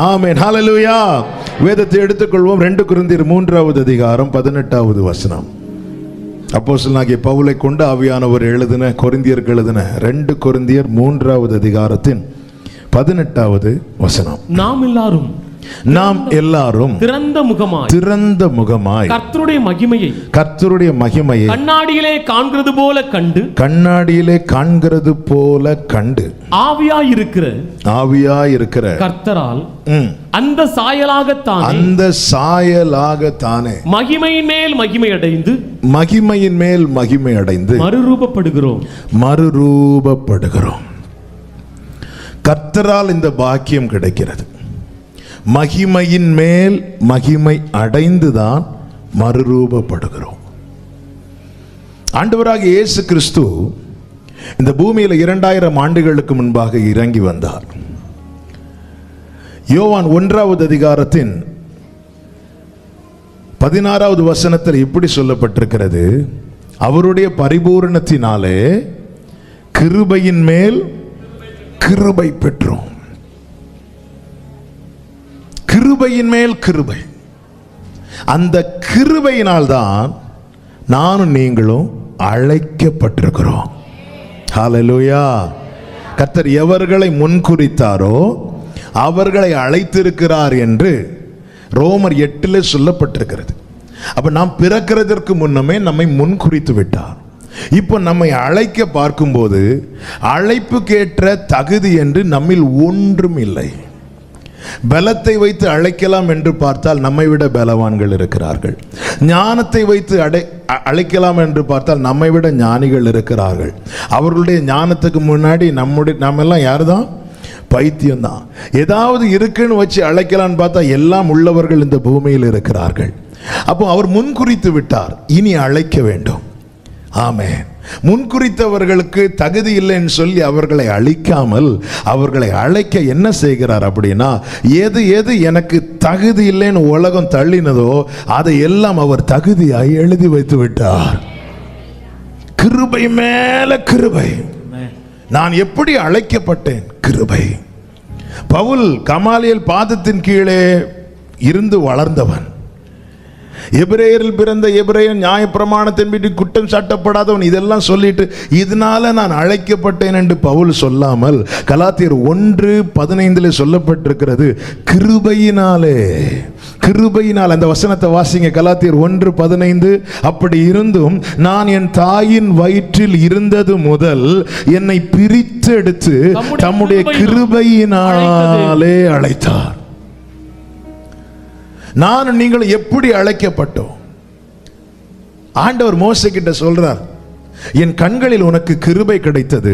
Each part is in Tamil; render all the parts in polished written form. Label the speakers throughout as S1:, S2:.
S1: ஆமென். ஹல்லேலூயா. வேதத்தை எடுத்துக்கொள்வோம். 2 கொரிந்தியர் 3வது அதிகாரம் 18வது வசனம். அப்போஸ்தலனாகிய பவுலை கொண்டு ஆவியானவர் எழுதின கொரிந்தியருக்கு எழுதின 2 கொரிந்தியர் 3வது அதிகாரத்தின் 18வது வசனம். நாம் எல்லாரும் திறந்த முகமாய் கர்த்தருடைய மகிமையை கண்ணாடியிலே காண்கிறது போல கண்டு ஆவியாயிருக்கிற கர்த்தரால் அந்த சாயலாகத்தானே மகிமையின் மேல் மகிமை அடைந்து மறுரூபப்படுகிறோம். கர்த்தரால் இந்த பாக்கியம் கிடைக்கிறது. மகிமையின் மேல் மகிமை அடைந்துதான் மறுரூபப்படுகிறோம். ஆண்டவராகிய இயேசு கிறிஸ்து இந்த பூமியில் 2000 ஆண்டுகளுக்கு முன்பாக இறங்கி வந்தார். யோவான் 1வது அதிகாரத்தின் 16வது வசனத்தில் இப்படி சொல்லப்பட்டிருக்கிறது, அவருடைய பரிபூரணத்தினாலே கிருபையின் மேல் கிருபை பெற்றோம். கிருபையின் மேல் கிருபை. அந்த கிருபையினால் தான் நானும் நீங்களும் அழைக்கப்பட்டிருக்கிறோம். ஹல்லேலூயா. கர்த்தர் எவர்களை முன்குறித்தாரோ அவர்களை அழைத்திருக்கிறார் என்று ரோமர் 8 சொல்லப்பட்டிருக்கிறது. அப்ப நாம் பிறக்கிறதற்கு முன்னமே நம்மை முன்குறித்து விட்டார். இப்போ நம்மை அழைக்க பார்க்கும்போது அழைப்புக்கேற்ற தகுதி என்று நம்மில் ஒன்றும் இல்லை. பலத்தை வைத்து அழைக்கலாம் என்று பார்த்தால் நம்மை விட பலவான்கள் இருக்கிறார்கள். ஞானத்தை வைத்து அழைக்கலாம் என்று பார்த்தால் நம்மை விட ஞானிகள் இருக்கிறார்கள். அவர்களுடைய ஞானத்துக்கு முன்னாடி நம்மெல்லாம் யாரு தான்? பைத்தியம் தான். ஏதாவது இருக்குன்னு வச்சு அழைக்கலான்னு பார்த்தா எல்லாம் உள்ளவர்கள் இந்த பூமியில் இருக்கிறார்கள். அப்போ அவர் முன்குறித்து விட்டார், இனி அழைக்க வேண்டும். ஆமென். முன்குறித்தவர்களுக்கு தகுதி இல்லைன்னு சொல்லி அவர்களை அழிக்காமல் அவர்களை அழைக்க என்ன செய்கிறார் அப்படின்னா, எது எது எனக்கு தகுதி இல்லைன்னு உலகம் தள்ளினதோ அதை எல்லாம் அவர் தகுதியாய் எழுதி வைத்து விட்டார். கிருபை மேல கிருபை. நான் எப்படி அழைக்கப்பட்டேன்? கிருபை. பவுல் கமாலியல் பாதத்தின் கீழே இருந்து வளர்ந்தவன். எபிரேயரில் பிறந்த எபிரேயன், நியாயப்பிரமாணத்தின் படி குற்றம் சாட்டப்படாதவன். இதெல்லாம் சொல்லிட்டு இதனால நான் அழைக்கப்பட்டேன் என்று பவுல் சொல்லாமல் கலாத்தியர் 1:15 சொல்லப்பட்டிருக்கிறது, கிருபையினாலே. கிருபையினால். அந்த வசனத்தை வாசிங்க. கலாத்தியர் 1:15. அப்படி இருந்தும் நான் என் தாயின் வயிற்றில் இருந்தது முதல் என்னை பிரித்து எடுத்து தம்முடைய கிருபையினாலே அழைத்தார். நானும் நீங்கள் எப்படி அழைக்கப்பட்டோம்? ஆண்டவர் மோசே கிட்ட சொல்றார், என் கண்களில் உனக்கு கிருபை கிடைத்தது,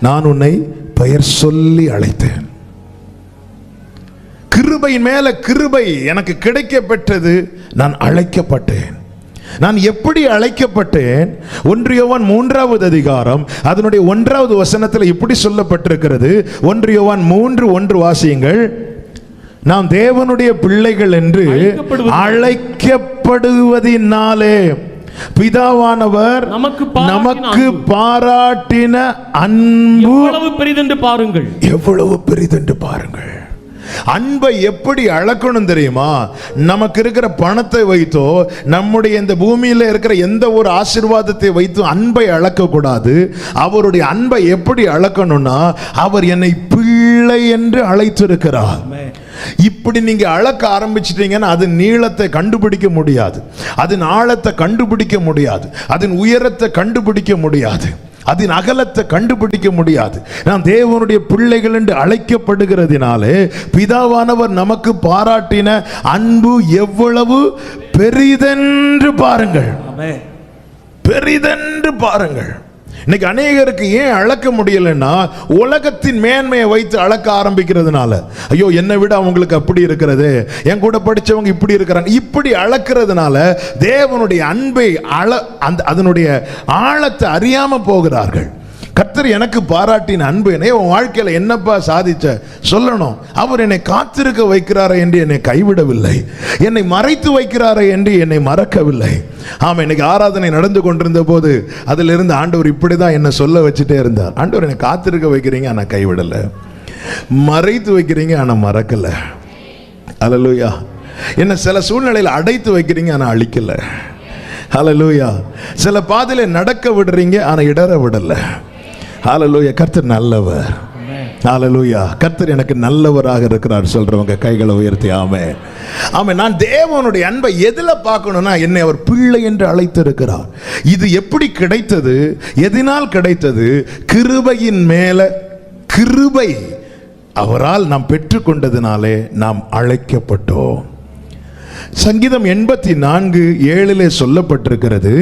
S1: நான் உன்னை பெயர் சொல்லி அழைத்தேன். கிருபையின் மேல கிருபை எனக்கு கிடைக்க பெற்றது. நான் அழைக்கப்பட்டேன். நான் எப்படி அழைக்கப்பட்டேன்? 1 யோவான் 3வது அதிகாரம் அதனுடைய 1வது வசனத்தில் இப்படி சொல்லப்பட்டிருக்கிறது. 1 யோவான் 3:1 வாசியுங்கள். நாம் தேவனுடைய பிள்ளைகள் என்று அழைக்கப்படுவதினாலே பிதாவானவர் நமக்கு பாராட்டின அன்பு எவ்வளவு பெரிதென்று பாருங்கள். எவ்வளவு பெரிதென்று பாருங்கள். அன்பை எப்படி அளக்கணும் தெரியுமா? நமக்கு இருக்கிற பணத்தை வைத்தோ நம்முடைய இந்த பூமியில இருக்கிற எந்த ஒரு ஆசீர்வாதத்தை வைத்தோ அன்பை அளக்க கூடாது. அவருடைய அன்பை எப்படி அளக்கணும்னா, அவர் என்னை பிள்ளை என்று அழைத்திருக்கிறார். இப்படி நீங்க அளக்க ஆரம்பிச்சிட்டீங்கன்னா அதன் நீளத்தை கண்டுபிடிக்க முடியாது, அதன் ஆழத்தை கண்டுபிடிக்க முடியாது, அதன் உயரத்தை கண்டுபிடிக்க முடியாது, அதன் அகலத்தை கண்டுபிடிக்க முடியாது. நாம் தேவனுடைய பிள்ளைகள் என்று அழைக்கப்படுகிறதினாலே பிதாவானவர் நமக்கு பாராட்டின அன்பு எவ்வளவு பெரிதென்று பாருங்கள். பெரிதென்று பாருங்கள். இன்னைக்கு அநேகருக்கு ஏன் அளக்க முடியலன்னா, உலகத்தின் மேன்மையை வைத்து அளக்க ஆரம்பிக்கிறதுனால. ஐயோ, என்னை விட அவங்களுக்கு அப்படி இருக்கிறது, என் கூட படிச்சவங்க இப்படி இருக்கிறாங்க, இப்படி அளக்கிறதுனால தேவனுடைய அன்பை அதனுடைய ஆழத்தை அறியாம போகிறார்கள். கர்த்தர் எனக்கு பாராட்டின அன்பு என்னை உன் வாழ்க்கையில என்னப்பா சாதிச்ச சொல்லணும். அவர் என்னை காத்திருக்க வைக்கிறாரே என்று என்னை கைவிடவில்லை, என்னை மறைத்து வைக்கிறாரே என்று என்னை மறக்கவில்லை. ஆமா, இன்னைக்கு ஆராதனை நடந்து கொண்டிருந்த போது அதிலிருந்து ஆண்டவர் இப்படிதான் என்னை சொல்ல வச்சுட்டே இருந்தார். ஆண்டவர் என்னை காத்திருக்க வைக்கிறீங்க ஆனா கைவிடல, மறைத்து வைக்கிறீங்க ஆனா மறக்கல. ஹல்லேலூயா. என்ன சில சூழ்நிலையில் அடைத்து வைக்கிறீங்க, ஆனா அழிக்கல. ஹல்லேலூயா. சில பாதையில நடக்க விடுறீங்க, ஆனா இடற விடல. ஹல்லேலூயா. கர்த்தர் நல்லவர். ஹல்லேலூயா. கர்த்தர் எனக்கு நல்லவராக இருக்கிறார் சொல்றவங்க கைகளை உயர்த்தி ஆமென். ஆமென். நான் தேவனுடைய அன்பை எதுல பார்க்கணும்னா, என்னை அவர் பிள்ளை என்று அழைத்திருக்கிறார். இது எப்படி கிடைத்தது? எதனால் கிடைத்தது? கிருபையின் மேல கிருபை அவரால் நாம் பெற்றுக்கொண்டதினாலே நாம் அழைக்கப்பட்டோம். சங்கீதம் 84:7 சொல்லப்பட்டிருக்கிறது,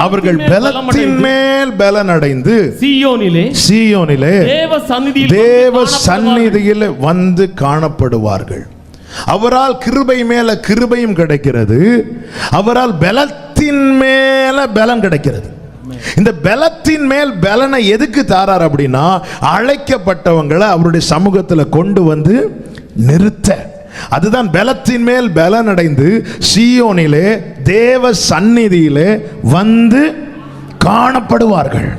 S1: அவர்கள் பலத்தின் மேல் பலன் அடைந்து சீயோனிலே தேவ சந்நிதியில் வந்து காணப்படுவார்கள். அவரால் கிருபை மேல கிருபையும் கிடைக்கிறது, அவரால் பலத்தின் மேல பலன் கிடைக்கிறது. இந்த பலத்தின் மேல் பலனை எதுக்கு தாரார் அப்படின்னா, அழைக்கப்பட்டவங்களை அவருடைய சமூகத்தில் கொண்டு வந்து நிறுத்த. அதுதான் பலத்தின் மேல் பலன் அடைந்து சீயோனிலே தேவ சந்நிதியிலே வந்து காணப்படுவார்கள்.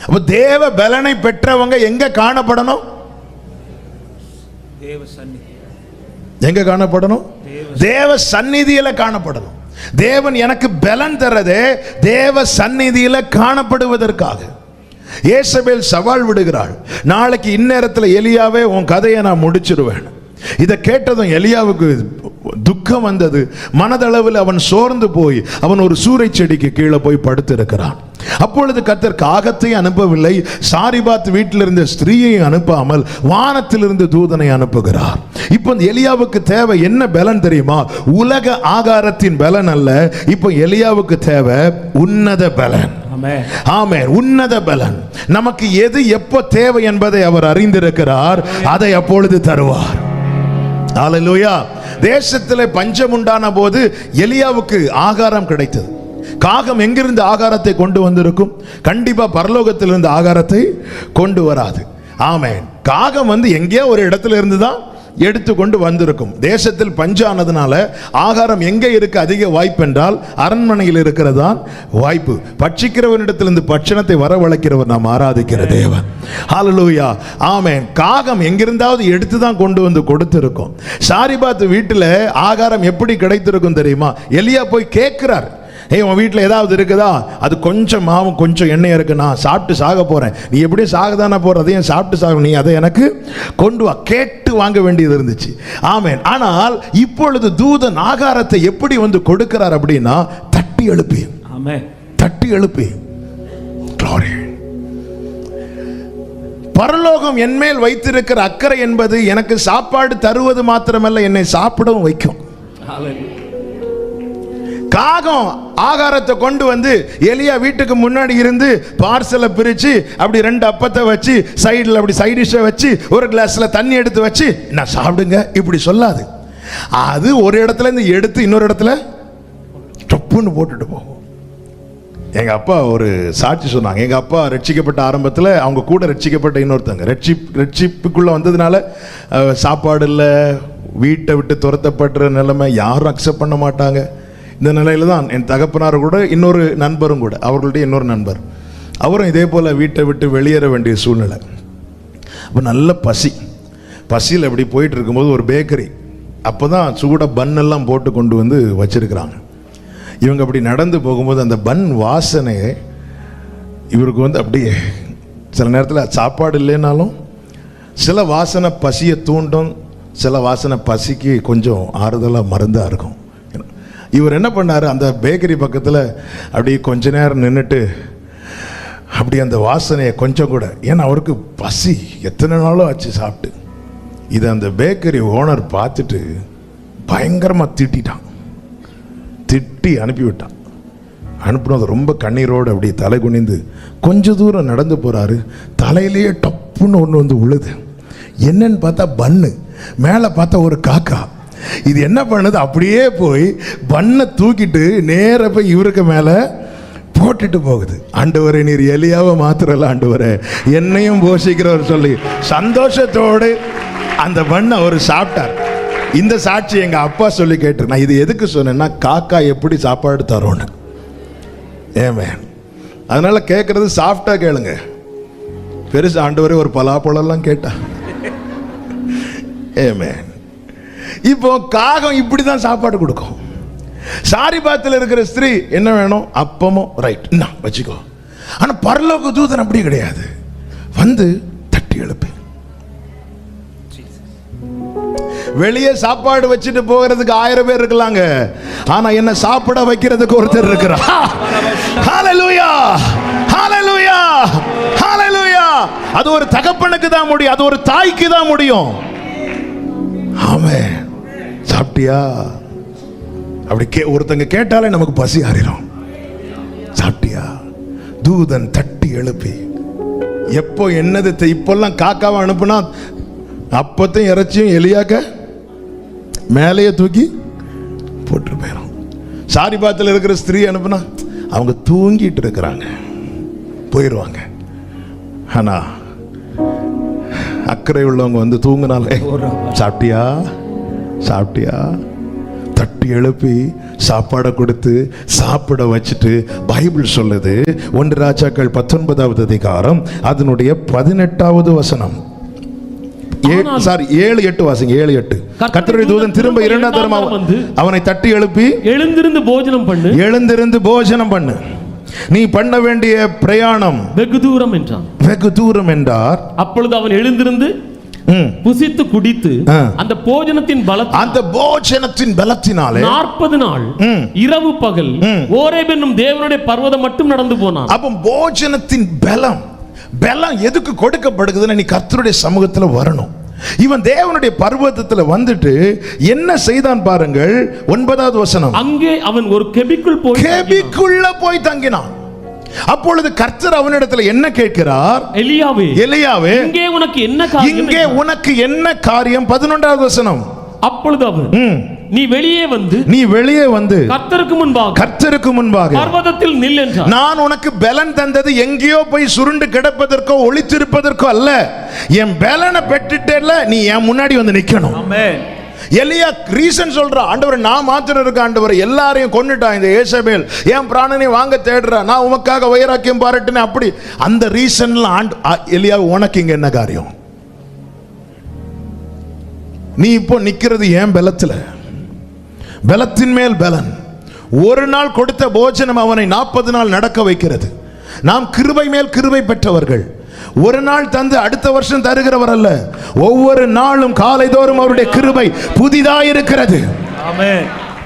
S1: அப்ப தேவ பலனை பெற்றவங்க எங்க காணப்படணும்? எங்க காணப்படணும்? தேவ சந்நிதியில காணப்படணும். தேவன் எனக்கு பலன் தரதே தேவ சந்நிதியில காணப்படுவதற்காக. ஏசபேல் சவால் விடுகிறாள், நாளைக்கு இந்நேரத்தில் எலியாவே உன் கதையை நான் முடிச்சிருவேன். இதை கேட்டதும் எலியாவுக்கு துக்கம் வந்தது. மனதளவில் அவன் சோர்ந்து போய் அவன் ஒரு சூறை செடிக்கு கீழே போய் படுத்திருக்கிறான். அப்பொழுது கர்த்தர் காகத்தை அனுப்பவில்லை, சாரிபாத் வீட்டில் இருந்த ஸ்திரீயை அனுப்பாமல் வானத்திலிருந்து தூதனை அனுப்புகிறார். இப்போ எலியாவுக்கு தேவை என்ன பலன் தெரியுமா? உலக ஆகாரத்தின் பலன் அல்ல. இப்போ எலியாவுக்கு தேவை உன்னத பலன். ஆமென். உன்னத பலன். நமக்கு எது எப்போ தேவை என்பதை அவர் அறிந்திருக்கிறார், அதை அப்பொழுது தருவார். ஹல்லேலூயா. தேசத்திலே பஞ்சம் உண்டான போது எலியாவுக்கு ஆகாரம் கிடைத்தது. காகம் எங்கிருந்து ஆகாரத்தை கொண்டு வந்திருக்கும்? கண்டிப்பா பரலோகத்திலிருந்து ஆகாரத்தை கொண்டு வராது. ஆமென். காகம் எங்கேயோ ஒரு இடத்துல இருந்து தான் எடுத்து கொண்டு வந்திருக்கும். தேசத்தில் பஞ்சானதுனால ஆகாரம் எங்கே இருக்க அதிக வாய்ப்பு என்றால் அரண்மனையில் இருக்கிறதான் வாய்ப்பு. பட்சிக்கிறவனிடத்திலிருந்து பட்சணத்தை வரவழைக்கிறவர் நாம் ஆராதிக்கிற தேவன். ஹல்லேலூயா. ஆமென். காகம் எங்கிருந்தாவது எடுத்து தான் கொண்டு வந்து கொடுத்திருக்கும். சாரிபாத் வீட்டில் ஆகாரம் எப்படி கிடைத்திருக்கும் தெரியுமா? எலியா போய் கேட்கிறார், உன் வீட்டில் ஏதாவது இருக்குதா? அது கொஞ்சம் மாவும் கொஞ்சம் எண்ணெய் இருக்கு, நான் சாப்பிட்டு சாக போறேன். நீ எப்படியும் சாகதானே போற, அதையும் சாப்பிட்டு சாக, நீ அதை எனக்கு கொண்டு வா. கேட்டு வாங்க வேண்டியது இருந்துச்சு. ஆமென். ஆனால் இப்பொழுது தூதன் ஆகாரத்தை எப்படி கொடுக்கிறார் அப்படின்னா, தட்டி எழுப்பி. ஆமென். தட்டி எழுப்பி. பரலோகம் என்மேல் வைத்திருக்கிற அக்கறை என்பது எனக்கு சாப்பாடு தருவது மாத்திரமல்ல, என்னை சாப்பிடவும் வைக்கும். காகம் ஆகாரத்தை கொண்டு வந்து எலியா வீட்டுக்கு முன்னாடி இருந்து பார்சலை பிரிச்சு அப்படி 2 அப்பத்தை வச்சு சைடில் அப்படி சைட் டிஷ்ஷை வச்சு ஒரு கிளாஸ்ல தண்ணி எடுத்து வச்சு நான் சாப்பிடுங்க இப்படி சொல்லாது. அது ஒரு இடத்துல இருந்து எடுத்து இன்னொரு இடத்துல டப்புன்னு போட்டுட்டு போகும். எங்க அப்பா ஒரு சாட்சி சொன்னாங்க. எங்க அப்பா ரட்சிக்கப்பட்ட ஆரம்பத்தில் அவங்க கூட ரட்சிக்கப்பட்ட இன்னொருத்தங்க ரட்சிப்புக்குள்ள வந்ததுனால சாப்பாடு இல்லை, வீட்டை விட்டு துரத்தப்படுற நிலைமை, யாரும் அக்செப்ட் பண்ண மாட்டாங்க. இந்த நிலையில தான் என் தகப்பனார் கூட இன்னொரு நண்பரும் கூட, அவர்களுடைய இன்னொரு நண்பர், அவரும் இதே போல் வீட்டை விட்டு வெளியேற வேண்டிய சூழ்நிலை. அப்போ நல்ல பசியில் அப்படி போயிட்டு இருக்கும்போது ஒரு பேக்கரி, அப்போ தான் சூட பன்னெல்லாம் போட்டு கொண்டு வந்து வச்சிருக்கிறாங்க. இவங்க அப்படி நடந்து போகும்போது அந்த பன் வாசனையை இவருக்கு அப்படியே சில நேரத்தில் சாப்பாடு இல்லைனாலும் சில வாசனை பசியை தூண்டும், சில வாசனை பசிக்கு கொஞ்சம் ஆறுதலாக மருந்தாக இருக்கும். இவர் என்ன பண்ணார், அந்த பேக்கரி பக்கத்தில் அப்படி கொஞ்ச நேரம் நின்றுட்டு அப்படி அந்த வாசனையை கொஞ்சம் கூட, ஏன்னா அவருக்கு பசி எத்தனை நாளும் ஆச்சு சாப்பிட்டு. இதை அந்த பேக்கரி ஓனர் பார்த்துட்டு பயங்கரமாக திட்டி அனுப்பிவிட்டான். அனுப்பினது ரொம்ப கண்ணீரோடு அப்படி தலை குனிந்து கொஞ்ச தூரம் நடந்து போகிறாரு. தலையிலேயே டப்புன்னு ஒன்று உழுது. என்னன்னு பார்த்தா பன்னு, மேலே பார்த்தா ஒரு காக்கா. இது என்ன பண்ணுது, அப்படியே போய் பண்ணை தூக்கிட்டு நேர போய் இவருக்கு மேலே போட்டுட்டு போகுது. ஆண்டவரே நீர் எலியாவை மாத்திரல, ஆண்டவரே என்னையும் போஷிக்கிறவர் சொல்லி சந்தோஷத்தோடு அந்த பண்ணை அவர் சாப்பிட்டார். இந்த சாட்சி எங்க அப்பா சொல்லி கேட்டு, நான் இது எதுக்கு சொன்னேன்னா, காக்கா எப்படி சாப்பாடு தரோன்னு. ஏமேன். அதனால கேட்கறது சாப்பிட்டா கேளுங்க. பெருசு ஆண்டவரே ஒரு பலாப்பழம்லாம் கேட்டா. ஏமேன். இப்போ காகம் இப்படிதான் சாப்பாடு கொடுக்கும். சாரிபாத்தில் இருக்கிற ஸ்திரீ என்ன வேணும்? அப்பமும் ரைட் வச்சுக்கோ. ஆனா பரலோக தூதன் அப்படி கிடையாது. வந்து தட்டி எழுப்பி வெளியே சாப்பாடு வச்சுட்டு போகிறதுக்கு 1000 பேர் இருக்கலாங்க. ஆனா என்ன சாப்பிட வைக்கிறதுக்கு ஒருத்தர் இருக்கிறார். ஹalleluya, ஹalleluya, ஹalleluya. அது ஒரு தகப்பனுக்கு தான் முடியும், அது ஒரு தாய்க்கு தான் முடியும். ஆமென். சாப்பிட்டியா? அப்படி ஒருத்தங்க கேட்டாலே நமக்கு பசி ஆறிடும். சாப்பிட்டியா? தூதன் தட்டி எழுப்பி எப்போ என்னது இப்பெல்லாம் காக்காவை அனுப்புனா அப்பத்தையும் இறைச்சியும் எலியாக்க மேலேயே தூக்கி போட்டு போயிடும். சாரிபாத்தில் இருக்கிற ஸ்திரீ அனுப்புனா அவங்க தூங்கிட்டு இருக்கிறாங்க, போயிடுவாங்க. ஆனா அக்கறை உள்ளவங்க வந்து தூங்கினாலே சாப்பிட்டியா சாப்பிட்டியா தட்டி எழுப்பி சாப்பாடை கொடுத்து சாப்பிட வச்சுட்டு பைபிள் சொல்லுது 1 ராஜாக்கள் 19வது அதிகாரம் அதனுடைய 18வது வசனம். 7-8 வாசிங்க. 7-8. கர்த்தருடைய தூதன் திரும்ப 2வது தடவை அவனை தட்டி எழுப்பி எழுந்திருந்து போஜனம் பண்ணு, நீ பண்ண வேண்டிய பிரயாணம் வெகு தூரம் என்றார். அப்பொழுது அவன் எழுந்திருந்து புசித்து குடித்து அந்த போஜனத்தின் பலத்தினாலே 40 நாள் இரவு பகல் ஓரேப் என்னும் தேவனுடைய பர்வதம் மட்டும் நடந்து போனான். அப்ப போஜனத்தின் பலம் எதுக்கு கொடுக்கப்படுகிறதுன்னு நீ கர்த்தருடைய சமூகத்துல வரணும். இவன் தேவனுடைய பர்வதத்துல வந்துட்டு என்ன செய்தான் பாருங்கள். 9வது வசனம். அங்கே அவன் ஒரு கெபிக்குள்ள போய் தங்கினான். அப்பொழுது கர்த்தர் அவனிடத்தில் என்ன கேட்கிறார்? எலியாவே இங்கே உனக்கு என்ன காரியம்? 11வது வசனம். அப்பொழுது அவன் நீ வெளியே வந்து கர்த்தருக்கு முன்பாக பர்வதத்தில் நில் என்றார். நான் உனக்கு பலன் தந்தது எங்கேயோ போய் சுருண்டு கிடப்பதற்கோ ஒளித்திருப்பதற்கோ அல்ல, என் பலனை பெற்றுட்டேல நீ என் முன்னாடி வந்து நிக்கணும். ஆமென். எலியா ரீசன் சொல்றா, ஆண்டவரே நான் மாத்திரம் இருக்க, ஆண்டவரே எல்லாரையும் கொன்னுட்டான் இந்த ஏசபேல், என் பிராணனை வாங்க தேடுறா, நான் உமக்காக வைராக்கியம் பாராட்டினே. அப்படி அந்த ரீசன்ல எலியா உனக்கு இங்க என்ன காரியம்? நீ இப்போ நிக்கிறது ஏன் பலத்துல, பலத்தின் மேல் பலன். ஒரு நாள் கொடுத்த போஜனம் அவனை 40 நாள் நடக்க வைக்கிறது. நாம் கிருபை மேல் கிருபை பெற்றவர்கள். ஒரு நாள் தந்து அடுத்த வருஷம் தருகிறவர் அல்ல, ஒவ்வொரு நாளும் காலைதோறும் அவருடைய கிருபை புதிதாயிருக்கிறது. ஆமென்.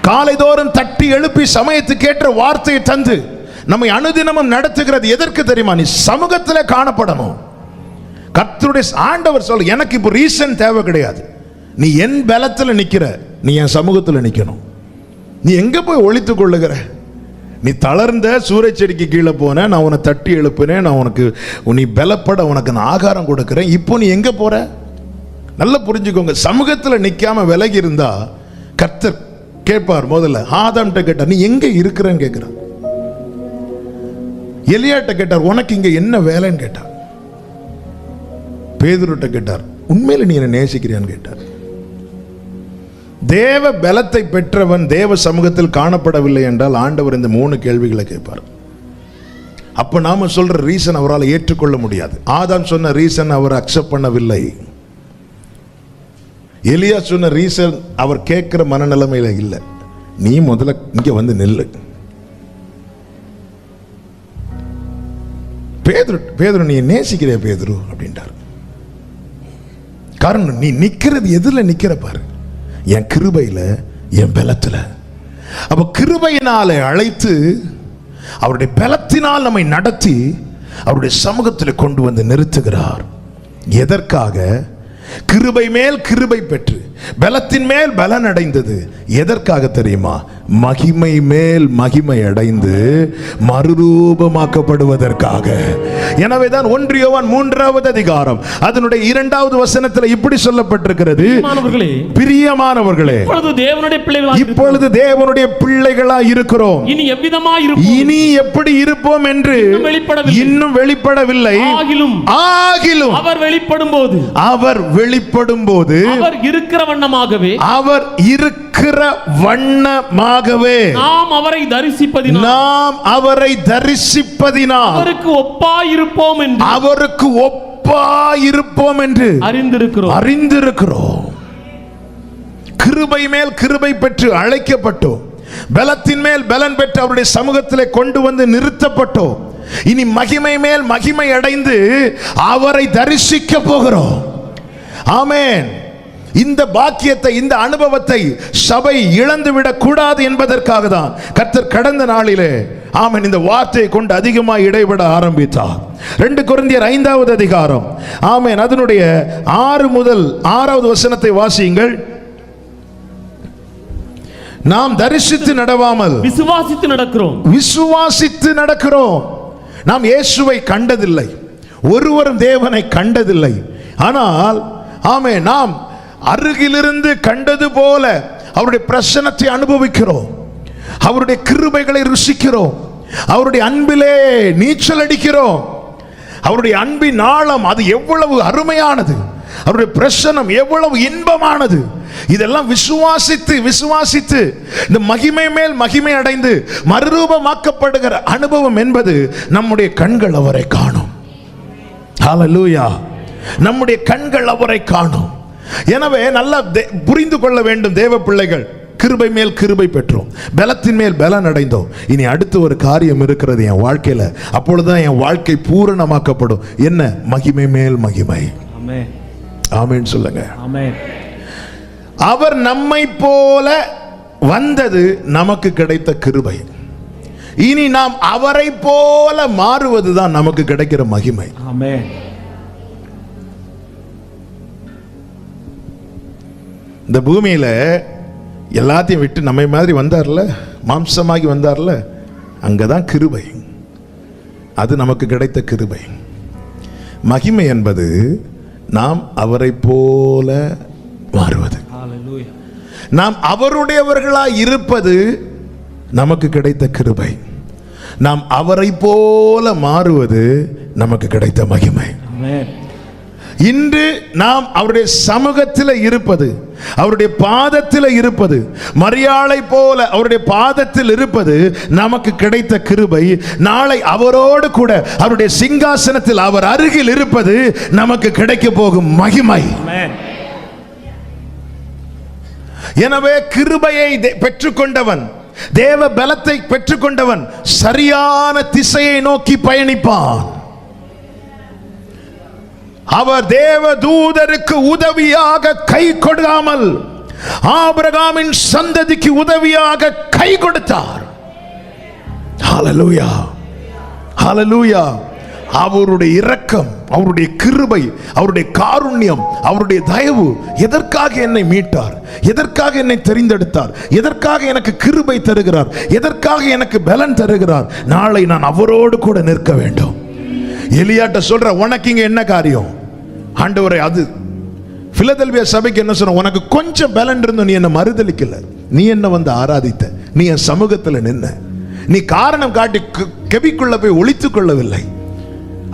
S1: காலைதோறும் தட்டி எழுப்பி சமயத்துக்கேற்ற வார்த்தையை தந்து நம்மை அனுதினமும் நடத்துகிறது. எதற்கு தெரியுமா? நீ சமூகத்தில் காணப்படணும். கர்த்தருடைய ஆண்டவர் சொல்ல, எனக்கு இப்போ ரீசன் தேவை கிடையாது. நீ என் பலத்தில் நிக்கிற, நீ என் சமூகத்தில் நிக்கணும். நீ எங்க போய் ஒளித்துக் கொள்ளுகிற? நீ தளர்ந்த சூறை செடிக்கு கீழே போன, நான் உன்னை தட்டி எழுப்புனேன், நான் உனக்கு நீ பலப்பட உனக்கு நான் ஆகாரம் கொடுக்கிறேன். இப்போ நீ எங்க போற? நல்லா புரிஞ்சுக்கோங்க. சமூகத்தில் நிக்காம விலகி இருந்தா கர்த்தர் கேட்பார். முதல்ல ஆதாம்கிட்ட கேட்டார், நீ எங்க இருக்கிறன்னு கேட்கிறார். எலியாட்ட கேட்டார், உனக்கு இங்க என்ன வேலைன்னு கேட்டார். பேதுருட்ட கேட்டார், உண்மையில நீ என்ன நேசிக்கிறியான்னு கேட்டார். தேவ பலத்தை பெற்றவன் தேவ சமூகத்தில் காணப்படவில்லை என்றால் ஆண்டவர் இந்த 3 கேள்விகளை கேட்பார். அப்ப நாம சொல்ற ரீசன் அவரால் ஏற்றுக்கொள்ள முடியாது. ஆதாம் சொன்ன ரீசன் அவர் அக்செப்ட் பண்ணவில்லை. எலியா சொன்ன ரீசன் அவர் கேட்கிற மனநிலைமையில இல்லை. நீ முதல்ல இங்க வந்து நில்லு. பேதுரு நீ நேசிக்கிற பேதுரு அப்படின்றார். காரணம், நீ நிக்கிறது எதுல நிக்கிற பாரு, என் கிருபையில, என் பலத்துல. அப்ப கிருபையினாலே அழைத்து அவருடைய பலத்தினால் நம்மை நடத்தி அவருடைய சமூகத்தில் கொண்டு வந்து நிறுத்துகிறார். எதற்காக? கிருபை மேல் கிருபை பெற்று பலத்தின் மேல் பலன் அடைந்தது. எதற்காக தெரியுமா? மகிமை மேல் மகிமை அடைந்து மறுரூபமாக்கப்படுவதற்காக. எனவேதான் 1 யோவான் 3வது அதிகாரம் அதனுடைய 2வது வசனத்தில் இப்படி சொல்லப்பட்டிருக்கிறது, பிரியமானவர்களே இப்பொழுது தேவனுடைய பிள்ளைகளாய் இருக்கிறோம், இனி எப்படி இருப்போம் என்று இன்னும் வெளிப்படவில்லை. ஆகிலும் அவர் வெளிப்படும் போது அவர் இருக்கிற வண்ணமாகவே நாம் அவரை தரிசிப்பதினால் அவருக்கு ஒப்பாயிருப்போம் என்று அறிந்திருக்கிறோம். கிருபை மேல் கிருபை பெற்று அழைக்கப்பட்டோம். பலத்தின் மேல் பலன் பெற்று அவருடைய சமூகத்திலே கொண்டு வந்து நிறுத்தப்பட்டோம். இனி மகிமை மேல் மகிமை அடைந்து அவரை தரிசிக்க போகிறோம். ஆமென். இந்த பாக்கியத்தை, இந்த அனுபவத்தை சபை இழந்துவிடக் கூடாது என்பதற்காக தான் கர்த்தர் கடந்த நாளிலே ஆமென் இந்த வார்த்தையை கொண்டு அதிகமாக இடைபட ஆரம்பித்தார். 2 கொரிந்தியர் 5வது அதிகாரம் ஆமென் அதனுடைய 6 முதல் 6வது வசனத்தை வாசியுங்கள். நாம் தரிசித்து நடவாமல்
S2: விசுவாசித்து நடக்கிறோம்.
S1: விசுவாசித்து நடக்கிறோம். நாம் இயேசுவை கண்டதில்லை, ஒருவரும் தேவனை கண்டதில்லை. ஆனால் ஆமென் நாம் அருகிலிருந்து கண்டது போல அவருடைய பிரசன்னத்தை அனுபவிக்கிறோம், அவருடைய கிருபைகளை ருசிக்கிறோம், அவருடைய அன்பிலே நீச்சல் அடிக்கிறோம். அவருடைய அன்பின் ஆழம் அது எவ்வளவு அருமையானது, அவருடைய பிரசன்னம் எவ்வளவு இன்பமானது. இதெல்லாம் விசுவாசித்து விசுவாசித்து இந்த மகிமை மேல் மகிமை அடைந்து மறுரூபமாக்கப்படுகிற அனுபவம் என்பது நம்முடைய கண்கள் அவரை காணும். ஹல்லேலூயா. நம்முடைய கண்கள் அவரை காணும். எனவே நல்லா புரிந்து கொள்ள வேண்டும் தேவ பிள்ளைகள், கிருபை மேல் கிருபை பெற்றோம், பலத்தின் மேல் பலன் அடைந்தோம். இனி அடுத்து ஒரு காரியம் இருக்கிறது என் வாழ்க்கையில, அப்பொழுதுதான் என் வாழ்க்கை பூரணமாக்கப்படும். என்ன? மகிமை மேல் மகிமை. ஆமென் சொல்லுங்க. ஆமென். அவர் நம்மை போல வந்தது நமக்கு கிடைத்த கிருபை. இனி நாம் அவரை போல மாறுவதுதான் நமக்கு கிடைக்கிற மகிமை. ஆமென். இந்த பூமியில எல்லாத்தையும் விட்டு நம்மை மாதிரி வந்தார்ல, மாம்சமாகி வந்தார்ல, அங்கதான் கிருபை. அது நமக்கு கிடைத்த கிருபை. மகிமை என்பது நாம் அவரை போல மாறுவது, நாம் அவருடையவர்களாய் இருப்பது நமக்கு கிடைத்த கிருபை. நாம் அவரை போல மாறுவது நமக்கு கிடைத்த மகிமை. இன்று நாம் அவருடைய சமூகத்தில் இருப்பது, அவருடைய பாதத்தில் இருப்பது, மரியாளை போல அவருடைய பாதத்தில் இருப்பது நமக்கு கிடைத்த கிருபை. நாளை அவரோடு கூட அவருடைய சிங்காசனத்தில் அவர் அருகில் இருப்பது நமக்கு கிடைக்க போகும் மகிமை. எனவே கிருபையை பெற்றுக்கொண்டவன், தேவ பலத்தை பெற்றுக்கொண்டவன் சரியான திசையை நோக்கி பயணிப்பான். அவர் தேவ தூதருக்கு உதவியாக கை கொடுக்காமல் ஆபிரகாமின் சந்ததிக்கு உதவியாக கை கொடுத்தார். ஹல்லேலூயா, ஹல்லேலூயா. அவருடைய இரக்கம், அவருடைய கிருபை, அவருடைய காருண்யம், அவருடைய தயவு எதற்காக என்னை மீட்டார், எதற்காக என்னை தெரிந்தெடுத்தார், எதற்காக எனக்கு கிருபை தருகிறார், எதற்காக எனக்கு பலன் தருகிறார். நாளை நான் அவரோடு கூட நிற்க வேண்டும். எலியாட்ட சொல்ற, உனக்கு இங்க என்ன காரியம் ஆண்டவரே? அது பிலதெல்பியா சபைக்கு என்ன சொன்ன, உனக்கு கொஞ்சம் பலன் இருந்தும் நீ என்ன மறுதலிக்கல, நீ என்ன வந்து ஆராதித்த, நீ என் சமூகத்தில் நின்ன, நீ காரணம் காட்டி கெபிக்குள்ள போய் ஒளித்துக் கொள்ளவில்லை.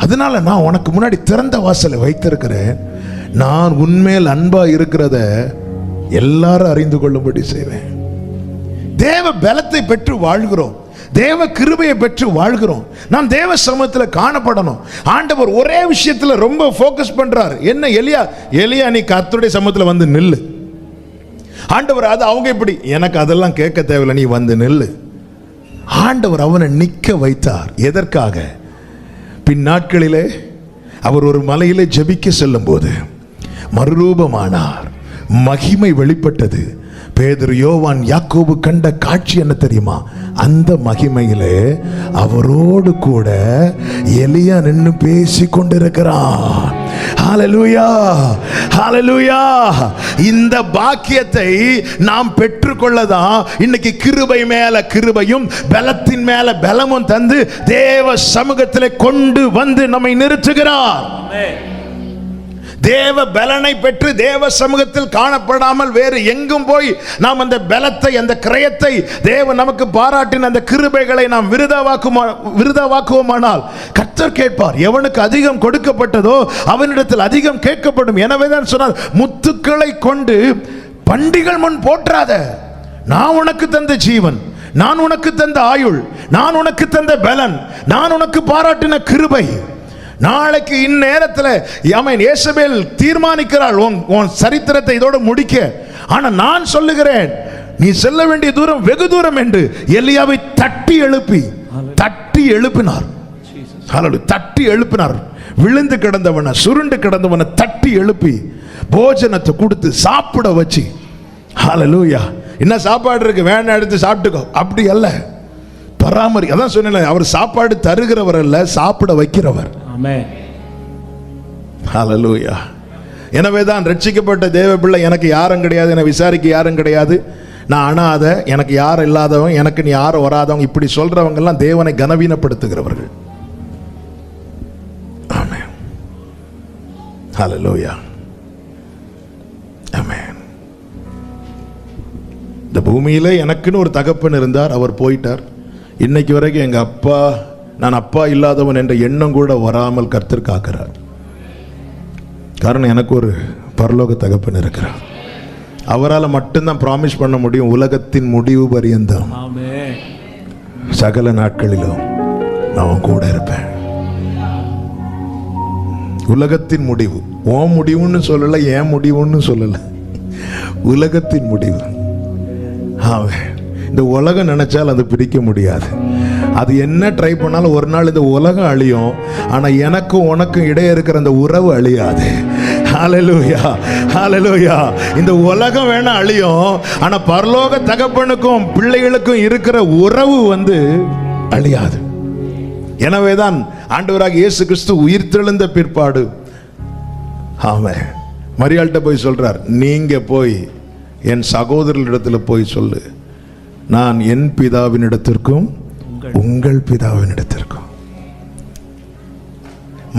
S1: அதனால நான் உனக்கு முன்னாடி திறந்த வாசலை வைத்திருக்கிறேன். நான் உன்மேல் அன்பா இருக்கிறத எல்லாரும் அறிந்து கொள்ளும்படி செய்வேன். தேவ பலத்தை பெற்று வாழ்கிறோம், தேவ கிருபையை பெற்று வாழ்கிறோம். நாம் தேவ சமூகத்தில் காணப்படணும். ஆண்டவர் ஒரே விஷயத்தில் ரொம்ப ஃபோக்கஸ் பண்றார். என்ன? எலியா நீ கர்த்தருடைய சமூகத்தில் வந்து நில்லு. ஆண்டவர் அது அவங்க இப்படி, எனக்கு அதெல்லாம் கேட்க தேவையில்லை, நீ வந்து நில்லு. ஆண்டவர் அவனை நிற்க வைத்தார். எதற்காக? பின் நாட்களிலே அவர் ஒரு மலையிலே ஜெபிக்க செல்லும் போது மறுரூபமானார், மகிமை வெளிப்பட்டது. பேதுரு, யோவான், யாக்கோபு கண்ட காட்சி என்ன தெரியுமா? அந்த மகிமையிலே அவரோடு கூட எலியா நின்று பேசி கொண்டிருக்கிறான். ஹல்லேலூயா, ஹல்லேலூயா. இந்த பாக்கியத்தை நாம் பெற்றுக்கொள்ளதான் இன்னைக்கு கிருபை மேல கிருபையும் பலத்தின் மேல பலமும் தந்து தேவ சமூகத்திலே கொண்டு வந்து நம்மை நிறுத்துகிறார். தேவ பலனை பெற்று தேவ சமூகத்தில் காணப்படாமல் வேறு எங்கும் போய் நாம் அந்த பலத்தை, அந்த கிரயத்தை, தேவன் நமக்கு பாராட்டின அந்த கிருபைகளை நாம் விருதாவாக்குவோமானால் கர்த்தர் கேட்பார். எவனுக்கு அதிகம் கொடுக்கப்பட்டதோ அவனிடத்தில் அதிகம் கேட்கப்படும். எனவே தான் சொன்னார், முத்துக்களை கொண்டு பண்டிகள் முன் போற்றாத. நான் உனக்கு தந்த ஜீவன், நான் உனக்கு தந்த ஆயுள், நான் உனக்கு தந்த பலன், நான் உனக்கு பாராட்டின கிருபை. நாளைக்கு இந்நேரத்தில் ஆமென் யேசபேல் தீர்மானிக்கிறாள் உன் சரித்திரத்தை இதோடு முடிக்க. ஆனா நான் சொல்லுகிறேன், நீ செல்ல வேண்டிய தூரம் வெகு தூரம் என்று எலியாவை தட்டி எழுப்பினார். தட்டி எழுப்பினார். விழுந்து கிடந்தவனை, சுருண்டு கிடந்தவனை தட்டி எழுப்பி போஜனத்தை கொடுத்து சாப்பிட வச்சு, ஹல்லேலூயா, என்ன சாப்பாடு இருக்கு, வேணா எடுத்து சாப்பிட்டுக்கோ, அப்படி அல்ல, பராமரி. அதான் சொன்னேன், அவர் சாப்பாடு தருகிறவர் அல்ல, சாப்பிட வைக்கிறவர். ஆமென், ஹல்லேலூயா. எனவே தான் ரட்சிக்கப்பட்ட தேவ பிள்ளை, எனக்கு யாரும் கிடையாது, என்னை விசாரிக்க யாரும் கிடையாது, நான் அனாத, எனக்கு யாரும் இல்லாதவன், எனக்கு நீ யாரும் வராதவங்க, இப்படி சொல்றவங்க எல்லாம் தேவனை கனவீனப்படுத்துகிறவர்கள். ஆமென், ஹல்லேலூயா, ஆமென். இந்த பூமியில எனக்குன்னு ஒரு தகப்பன் இருந்தார், அவர் போயிட்டார். இன்னைக்கு வரைக்கும் எங்க அப்பா, நான் அப்பா இல்லாதவன் என்ற எண்ணம் கூட வராமல் கர்த்தர் காக்கிறார். காரணம், எனக்கு ஒரு பரலோக தகப்பன் இருக்கிறார். அவரால் மட்டும்தான் ப்ராமிஸ் பண்ண முடியும், உலகத்தின் முடிவு பரியந்தம் சகல நாட்களிலும் நான் கூட இருப்பேன். உலகத்தின் முடிவு, உன் முடிவுன்னு சொல்லல, என் முடிவுன்னு சொல்லல, உலகத்தின் முடிவு. இந்த உலகம் நினைச்சால் அது பிரிக்க முடியாது. அது என்ன ட்ரை பண்ணாலும் ஒரு நாள் இந்த உலகம் அழியும், ஆனா எனக்கும் உனக்கும் இடையே இருக்கிற அந்த உறவு அழியாது. ஹல்லேலூயா, ஹல்லேலூயா. இந்த உலகம் வேணா அழியும், ஆனா பரலோக தகப்பனுக்கும் பிள்ளைகளுக்கும் இருக்கிற உறவு அழியாது. எனவேதான் ஆண்டவராகிய இயேசு கிறிஸ்து உயிர்த்தெழுந்த பிற்பாடு ஆமென், மரியாள்கிட்ட போய் சொல்றார், நீங்க போய் என் சகோதரர்களிடத்தில் போய் சொல்லு, நான் என் பிதாவினிடத்திற்கும் உங்கள் பிதாவினிடத்திற்கும்.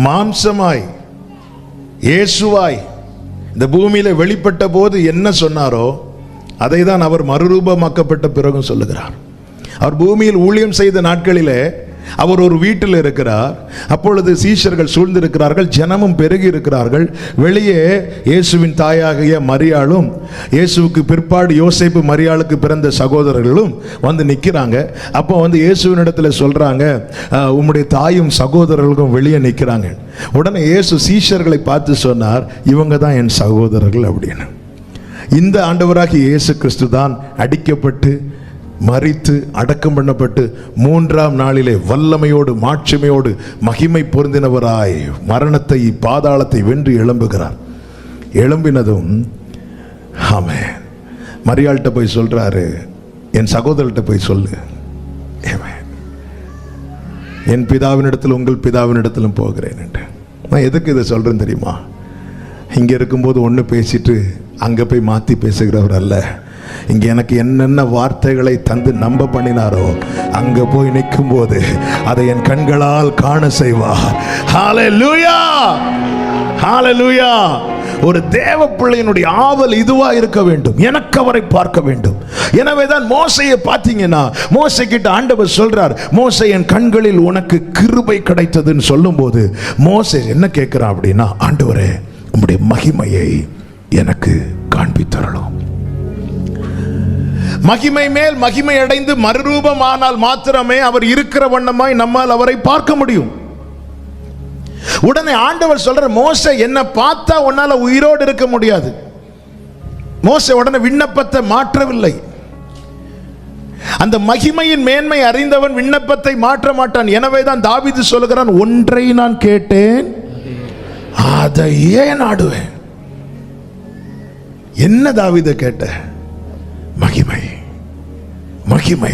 S1: மாம்சமாய் இயேசுவாய் இந்த பூமியில வெளிப்பட்ட போது என்ன சொன்னாரோ அதை தான் அவர் மறுரூபமாக்கப்பட்ட பிறகும் சொல்லுகிறார். அவர் பூமியில் ஊழியம் செய்த நாட்களிலே அவர் ஒரு வீட்டில் இருக்கிறார். அப்பொழுது சீஷர்கள் சூழ்ந்திருக்கிறார்கள், ஜனமும் பெருகி இருக்கிறார்கள். வெளியே இயேசுவின் தாயாகிய மரியாளும், இயேசுவுக்கு பிற்பாடு யோசேப்பு மரியாளுக்கு பிறந்த சகோதரர்களும் நிற்கிறாங்க. அப்போ இயேசுவின் இடத்துல சொல்றாங்க, உம்முடைய தாயும் சகோதரர்களும் வெளியே நிற்கிறாங்க. உடனே இயேசு சீஷர்களை பார்த்து சொன்னார், இவங்க தான் என் சகோதரர்கள் அப்படின்னு. இந்த ஆண்டவராகிய இயேசு கிறிஸ்து தான் அடிக்கப்பட்டு மரித்து அடக்கம் பண்ணப்பட்டு மூன்றாம் நாளிலே வல்லமையோடு மாட்சிமையோடு மகிமை பொருந்தினவராய் மரணத்தை பாதாளத்தை வென்று எழும்புகிறார். எழும்பினதும் ஆமென், மரியாள்கிட்ட போய் சொல்றாரு, என் சகோதரர்கிட்ட போய் சொல்லு, என் பிதாவினிடத்தில் உங்கள் பிதாவினிடத்திலும் போகிறேன் என்று. நான் எதுக்கு இதை சொல்றேன் தெரியுமா? இங்க இருக்கும்போது ஒன்று பேசிட்டு அங்க போய் மாத்தி பேசுகிறவர் அல்ல. இங்க எனக்கு என்னென்ன வார்த்தைகளை தந்து நம்ப பண்ணினாரோ அங்க போய் நிற்கும் போது அதை என் கண்களால் காண செய்வார். ஹல்லேலூயா, ஹல்லேலூயா. ஒரு தேவ பிள்ளையினுடைய ஆவல் இதுவா இருக்க வேண்டும், எனக்கு அவரை பார்க்க வேண்டும். எனவேதான் மோசையை பார்த்தீங்கன்னா, மோசே கிட்ட ஆண்டவர் சொல்றார், மோசே என் கண்களில் உனக்கு கிருபை கிடைத்ததுன்னு சொல்லும் போது மோசே என்ன கேட்கிறான் அப்படின்னா, ஆண்டவரே உம்முடைய மகிமையை எனக்கு காண்பித்தரணும். மகிமை மேல் மகிமை அடைந்து மறுரூபமானால் மாத்திரமே அவர் இருக்கிற வண்ணமாய் நம்மால் அவரை பார்க்க முடியும். உடனே ஆண்டவர் சொல்ற, மோசே என்ன பார்த்தா உன்னால உயிரோடு இருக்க முடியாது. மோசே உடனே விண்ணப்பத்தை மாற்றவில்லை. அந்த மகிமையின் மேன்மை அறிந்தவன் விண்ணப்பத்தை மாற்ற மாட்டான். எனவேதான் தாவீது சொல்லுகிறான், ஒன்றை நான் கேட்டேன் அதையே நாடுவேன். என்ன தாவீது கேட்ட? மகிமை. மகிமை.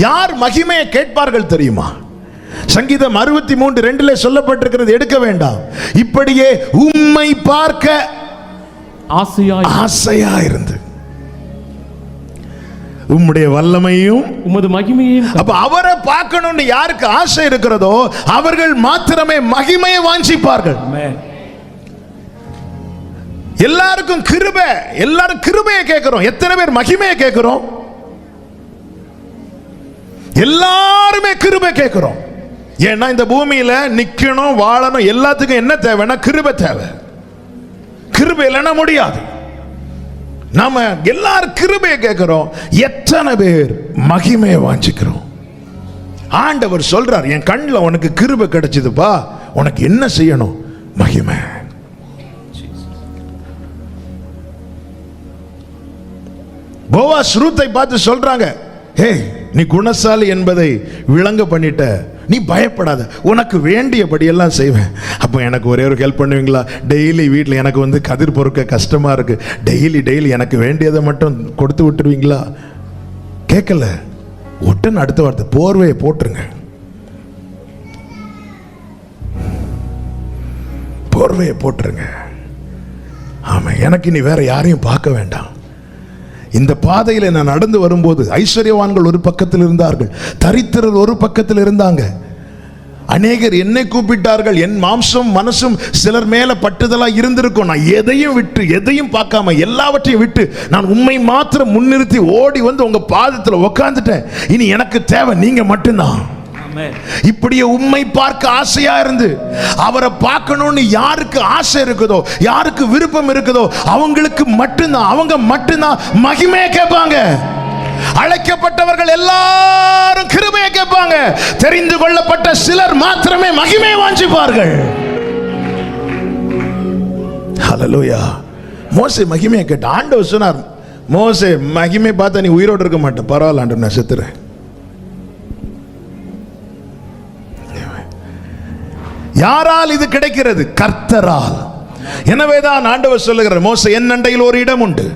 S1: யார் மகிமையை கேட்பார்கள் தெரியுமா? சங்கீதம் 63:2 சொல்லப்பட்டிருக்கிறது, எடுக்க வேண்டாம், இப்படியே உம்மை பார்க்க ஆசையா இருந்து உம்முடைய வல்லமையும் உமது மகிமையும். அப்ப அவரை பார்க்கணும்னு யாருக்கு ஆசை இருக்கிறதோ அவர்கள் மாத்திரமே மகிமையை வாஞ்சிப்பார்கள். எல்லாருக்கும் கிருபை, எல்லாரும் கிருபையை கேட்கிறோம். எத்தனை பேர் மகிமையை கேட்கிறோம்? எல்லாருமே கிருபை கேட்கிறோம். ஏன்னா இந்த பூமியில நிக்கணும், வாழணும், எல்லாத்துக்கும் என்ன தேவைன்னா கிருபை தேவை. கிருபை இல்லைன்னா முடியாது. நாம எல்லாரும் கிருபையை கேட்கிறோம். எத்தனை பேர் மகிமையை வாஞ்சிக்கிறோம்? ஆண்டவர் சொல்றார், என் கண்ணில் உனக்கு கிருபை கிடைச்சதுப்பா, உனக்கு என்ன செய்யணும்? மகிமை. போவாஸ் ரூத்தை பார்த்து சொல்றாங்க, ஹே நீ குணசாலி என்பதை விளங்க பண்ணிட்ட, நீ பயப்படாத, உனக்கு வேண்டியபடி எல்லாம் செய்வேன். அப்போ எனக்கு ஒரே ஒரு ஹெல்ப் பண்ணுவீங்களா? டெய்லி வீட்டில் எனக்கு வந்து கதிர் பொறுக்க கஷ்டமா இருக்கு, டெய்லி எனக்கு வேண்டியதை மட்டும் கொடுத்து விட்டுருவீங்களா? கேட்கல. உடனே அடுத்த வார்த்தை, போர்வையை போட்டுருங்க, போர்வையை போட்டுருங்க. ஆமா, எனக்கு இனி வேற யாரையும் பார்க்க வேண்டாம். இந்த பாதையில் நான் நடந்து வரும்போது ஐஸ்வர்யவான்கள் ஒரு பக்கத்தில் இருந்தார்கள், தரித்திரர் ஒரு பக்கத்தில் இருந்தாங்க. அநேகர் என்னை கூப்பிட்டார்கள், என் மாம்சம் மனசும் சிலர் மேல பட்டுதலா இருந்திருக்கும். நான் எதையும் விட்டு, எதையும் பார்க்காம, எல்லாவற்றையும் விட்டு நான் உண்மை மாத்திரம் முன்னிறுத்தி ஓடி வந்து உங்க பாதத்தில் உட்கார்ந்துட்டேன். இனி எனக்கு தேவை நீங்க மட்டும்தான். இப்படியே உம்மை பார்க்க ஆசையா இருந்து அவரை பார்க்கணும்னு யாருக்கு ஆசை இருக்குதோ, யாருக்கு விருப்பம் இருக்குதோ, அவங்களுக்கு மட்டும்தான், அவங்க மட்டும்தான் மகிமையை கேட்பாங்க. அழைக்கப்பட்டவர்கள் எல்லாரும் கிருபையை கேட்பாங்க. தெரிந்து கொள்ளப்பட்ட சிலர் மாத்திரமே மகிமையை வாஞ்சிப்பார்கள். ஹல்லேலூயா. மோசே மகிமையை கேட்ட ஆண்டவர் சொன்னார், மோசே மகிமை பார்த்தா நீ உயிரோடு இருக்க மாட்டேன், பரவாயில்ல ஆண்டவர், நான் செத்துறேன். யாரால் இது கிடைக்கிறது? கர்த்தரால். எனவேதான் ஆண்டவர் சொல்லுகிறார், மோசே என் அண்டையில் ஒரு இடம் உண்டு,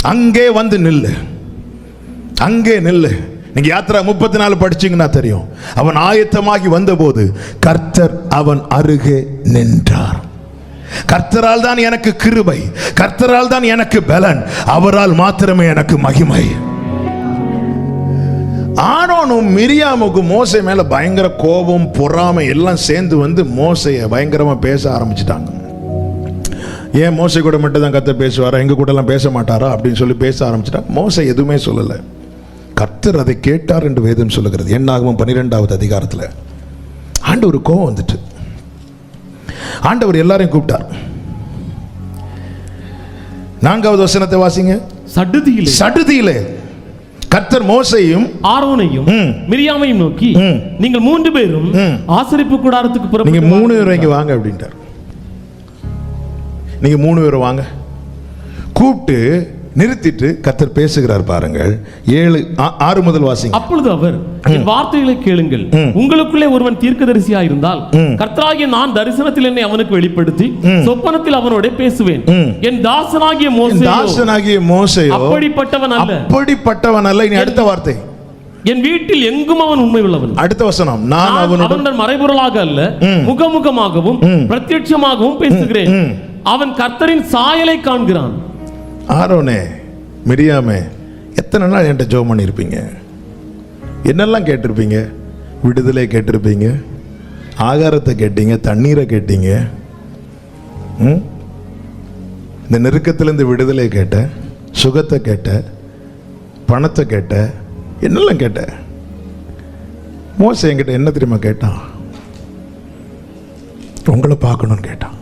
S1: அங்கே வந்து நில்லு, அங்கே நில்லு. நீங்க யாத்திரா 34 படிச்சீங்கன்னா தெரியும். அவன் ஆயத்தமாகி வந்தபோது கர்த்தர் அவன் அருகே நின்றார். கர்த்தரால் தான் எனக்கு கிருபை, கர்த்தரால் தான் எனக்கு பலன், அவரால் மாத்திரமே எனக்கு மகிமை. ஆரோனும் மிரியாமுக்கும் மோசே மேல பயங்கர கோபம், பொறாமை எல்லாம் சேர்ந்து வந்து மோசையை பயங்கரமா பேச ஆரம்பிச்சிட்டாங்க. ஏன் மோசை கூட மட்டும் தான் கர்த்தர் பேசுவாரா, எங்க கூட எல்லாம் பேச மாட்டாரா அப்படின்னு சொல்லி பேச ஆரம்பிச்சிட்டாங்க. மோசை எதுவுமே சொல்லல. கர்த்தர் அதை கேட்டார் என்று வேதம் சொல்லுகிறது. என்னாகமம் 12வது அதிகாரத்தில் ஆண்டவர் கோபம் வந்துட்டு ஆண்டவர் எல்லாரையும் கூப்பிட்டார். 4வது வசனத்தை வாசிங்க. சடுதியிலே கர்த்தர் மோசையும் ஆரோனையும் மிரியாமையும் நோக்கி, நீங்கள் 3 பேரும் ஆசரிப்பு கூடாரத்துக்கு புறப்பட்டு, நீங்க 3 பேர் இங்க வாங்க அப்படின்ட்டார். நீங்க 3 பேர் வாங்க கூப்பிட்டு நிறுத்திட்டு கர்த்தர் பேசுகிறார் பாருங்கள். 6 முதல் வாசிங்க. அப்பொழுது அவர், என் வார்த்தைகளை கேளுங்கள், உங்களுக்குள்ளே ஒருவன் தீர்க்கதரிசியா இருந்தால் கர்த்தராகிய நான் தரிசனத்தில் என்னை அவனுக்கு வெளிப்படுத்தி சொப்பனத்தில் அவனோட பேசுவேன். என் தாசனாகிய மோசேயோ அப்படிப்பட்டவன் அல்ல. இனி அடுத்த வார்த்தை, என் வீட்டில் எங்கும் அவன் உண்மை உள்ளவன். அடுத்த வசனம், நான் அவனுடன் மறைபொருளாக அல்ல, முகமுகமாகவும் பிரத்யட்சமாகவும் பேசுகிறேன். அவன் கர்த்தரின் சாயலை காண்கிறான். ஆரோனே, மிரியாமே, எத்தனை நாள் என்கிட்ட ஜெபம் பண்ணியிருப்பீங்க? என்னெல்லாம் கேட்டிருப்பீங்க? விடுதலை கேட்டிருப்பீங்க, ஆகாரத்தை கேட்டீங்க, தண்ணீரை கேட்டீங்க, இந்த நெருக்கத்திலிருந்து விடுதலை கேட்ட, சுகத்தை கேட்ட, பணத்தை கேட்ட, என்னெல்லாம் கேட்ட. மோசே என்கிட்ட என்ன தெரியுமா கேட்டான்? உங்களை பார்க்கணும்னு கேட்டான்.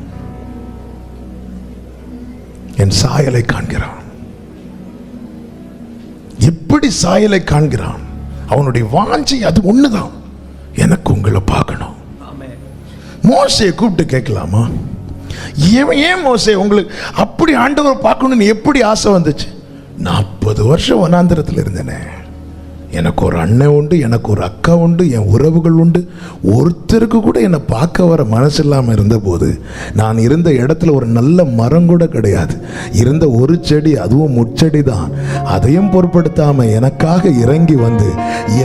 S1: என் சாயலை காண்கிறான். எப்படி சாயலை காண்கிறான்? அவனுடைய வாஞ்சை அது ஒண்ணுதான், எனக்கு உங்களை பார்க்கணும். மோசையை கூப்பிட்டு கேட்கலாமா, ஏன் மோசே உங்களுக்கு அப்படி ஆண்டவர் பார்க்கணும்னு எப்படி ஆசை வந்துச்சு? 40 வருஷம் வனாந்திரத்தில் இருந்தேனே, எனக்கு ஒரு அண்ணன் உண்டு, எனக்கு ஒரு அக்கா உண்டு, என் உறவுகள் உண்டு, ஒருத்தருக்கு கூட என்னை பார்க்க வர மனசு இல்லாமல் இருந்தபோது, நான் இருந்த இடத்துல ஒரு நல்ல மரம் கூட கிடையாது, இருந்த ஒரு செடி, அதுவும் முச்செடி தான், அதையும் பொருட்படுத்தாமல் எனக்காக இறங்கி வந்து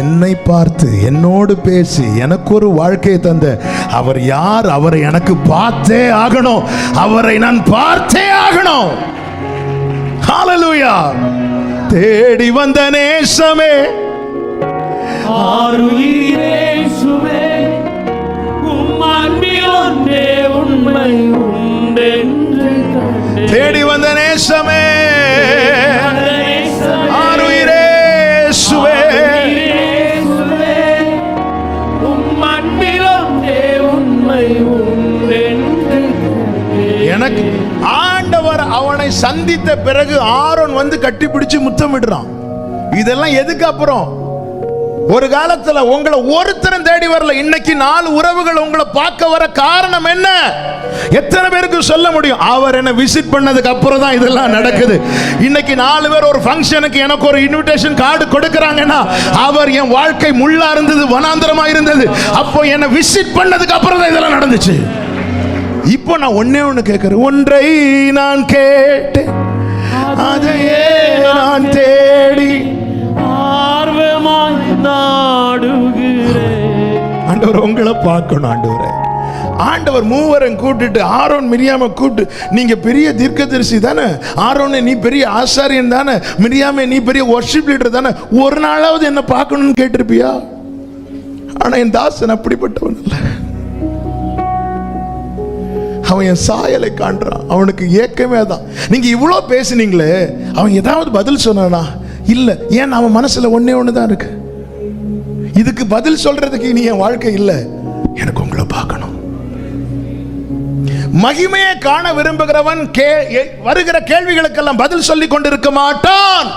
S1: என்னை பார்த்து என்னோடு பேசி எனக்கு ஒரு வாழ்க்கையை தந்த அவர் யார்? அவரை எனக்கு பார்த்தே ஆகணும், அவரை நான் பார்த்தே ஆகணும். ஹல்லேலூயா. தேடி வந்த நேசமே, ஆருயிரேசுவே, உம் அன்பில் ஒன்றே உண்மை உண்டென்று கண்டேன். தேடி வந்த நேசமே, ஆருயிரேசுவே, உம் அன்பில் ஒன்றே உண்மை உண்டென்று கண்டேன். எனக்கு ஆண்டவர் அவனை சந்தித்த பிறகு ஆரோன் வந்து கட்டிப்பிடிச்சு முத்தமிடுறான். இதெல்லாம் எதுக்கு? அப்புறம் ஒரு காலத்துல உங்களை ஒருத்தரும் தேடி வரல, இன்னைக்கு 4 உறவுகள் உங்களை பார்க்க வர காரணம் என்ன? எத்தனை பேருக்கு சொல்ல முடியும்? அவர் என்ன விசிட் பண்ணதுக்கு அப்புறம் தான் இதெல்லாம் நடக்குது. இன்னைக்கு 4 பேர் ஒரு ஃபங்க்ஷனுக்கு எனக்கு ஒரு இன்விடேஷன் கார்டு கொடுக்கறாங்கன்னா, அவர் என் வாழ்க்கை முள்ளா இருந்தது, வனாந்தரமா இருந்தது, அப்போ என்ன விசிட் பண்ணதுக்கு அப்புறம் தான் இதெல்லாம் நடந்துச்சு. இப்போ நான் ஒண்ணு கேட்கிறேன், ஒன்றை நான் கேட்டேன், அதையே நான் தேடி ஆர்வமாய் நாடுகிறேன். ஆண்டவர் உங்களை பார்க்கணும். ஆண்டவர் மூவரையும் கூட்டிட்டு, ஆரோன் மிரியாம கூப்பிட்டு, நீங்க பெரிய தீர்க்கதரிசி தானே, ஆரோனே நீ பெரிய ஆசாரியன் தானே, மிரியாமே நீ பெரிய வொர்ஷிப் லீடர் தானே, ஒரு நாளாவது என்ன பார்க்கணும்னு கேட்டிருப்பியா? ஆனா என் தாசன் அப்படிப்பட்டவன் இல்லை. அவன் என் சாயலை காண்றான். அவனுக்கு ஏக்கமே தான். நீங்க இவ்வளவு பேசுனீங்களே, அவன் ஏதாவது பதில் சொன்னானா? இல்ல. ஏன்? அவன் மனசுல ஒண்ணுதான் இருக்கு. இதுக்கு பதில் சொல்றதுக்கு நீ என் வாழ்க்கை இல்ல, எனக்கு உங்களை பார்க்கணும். மகிமையை காண விரும்புகிறவன் வருகிற கேள்விகளுக்கெல்லாம் பதில் சொல்லி கொண்டிருக்க மாட்டான்.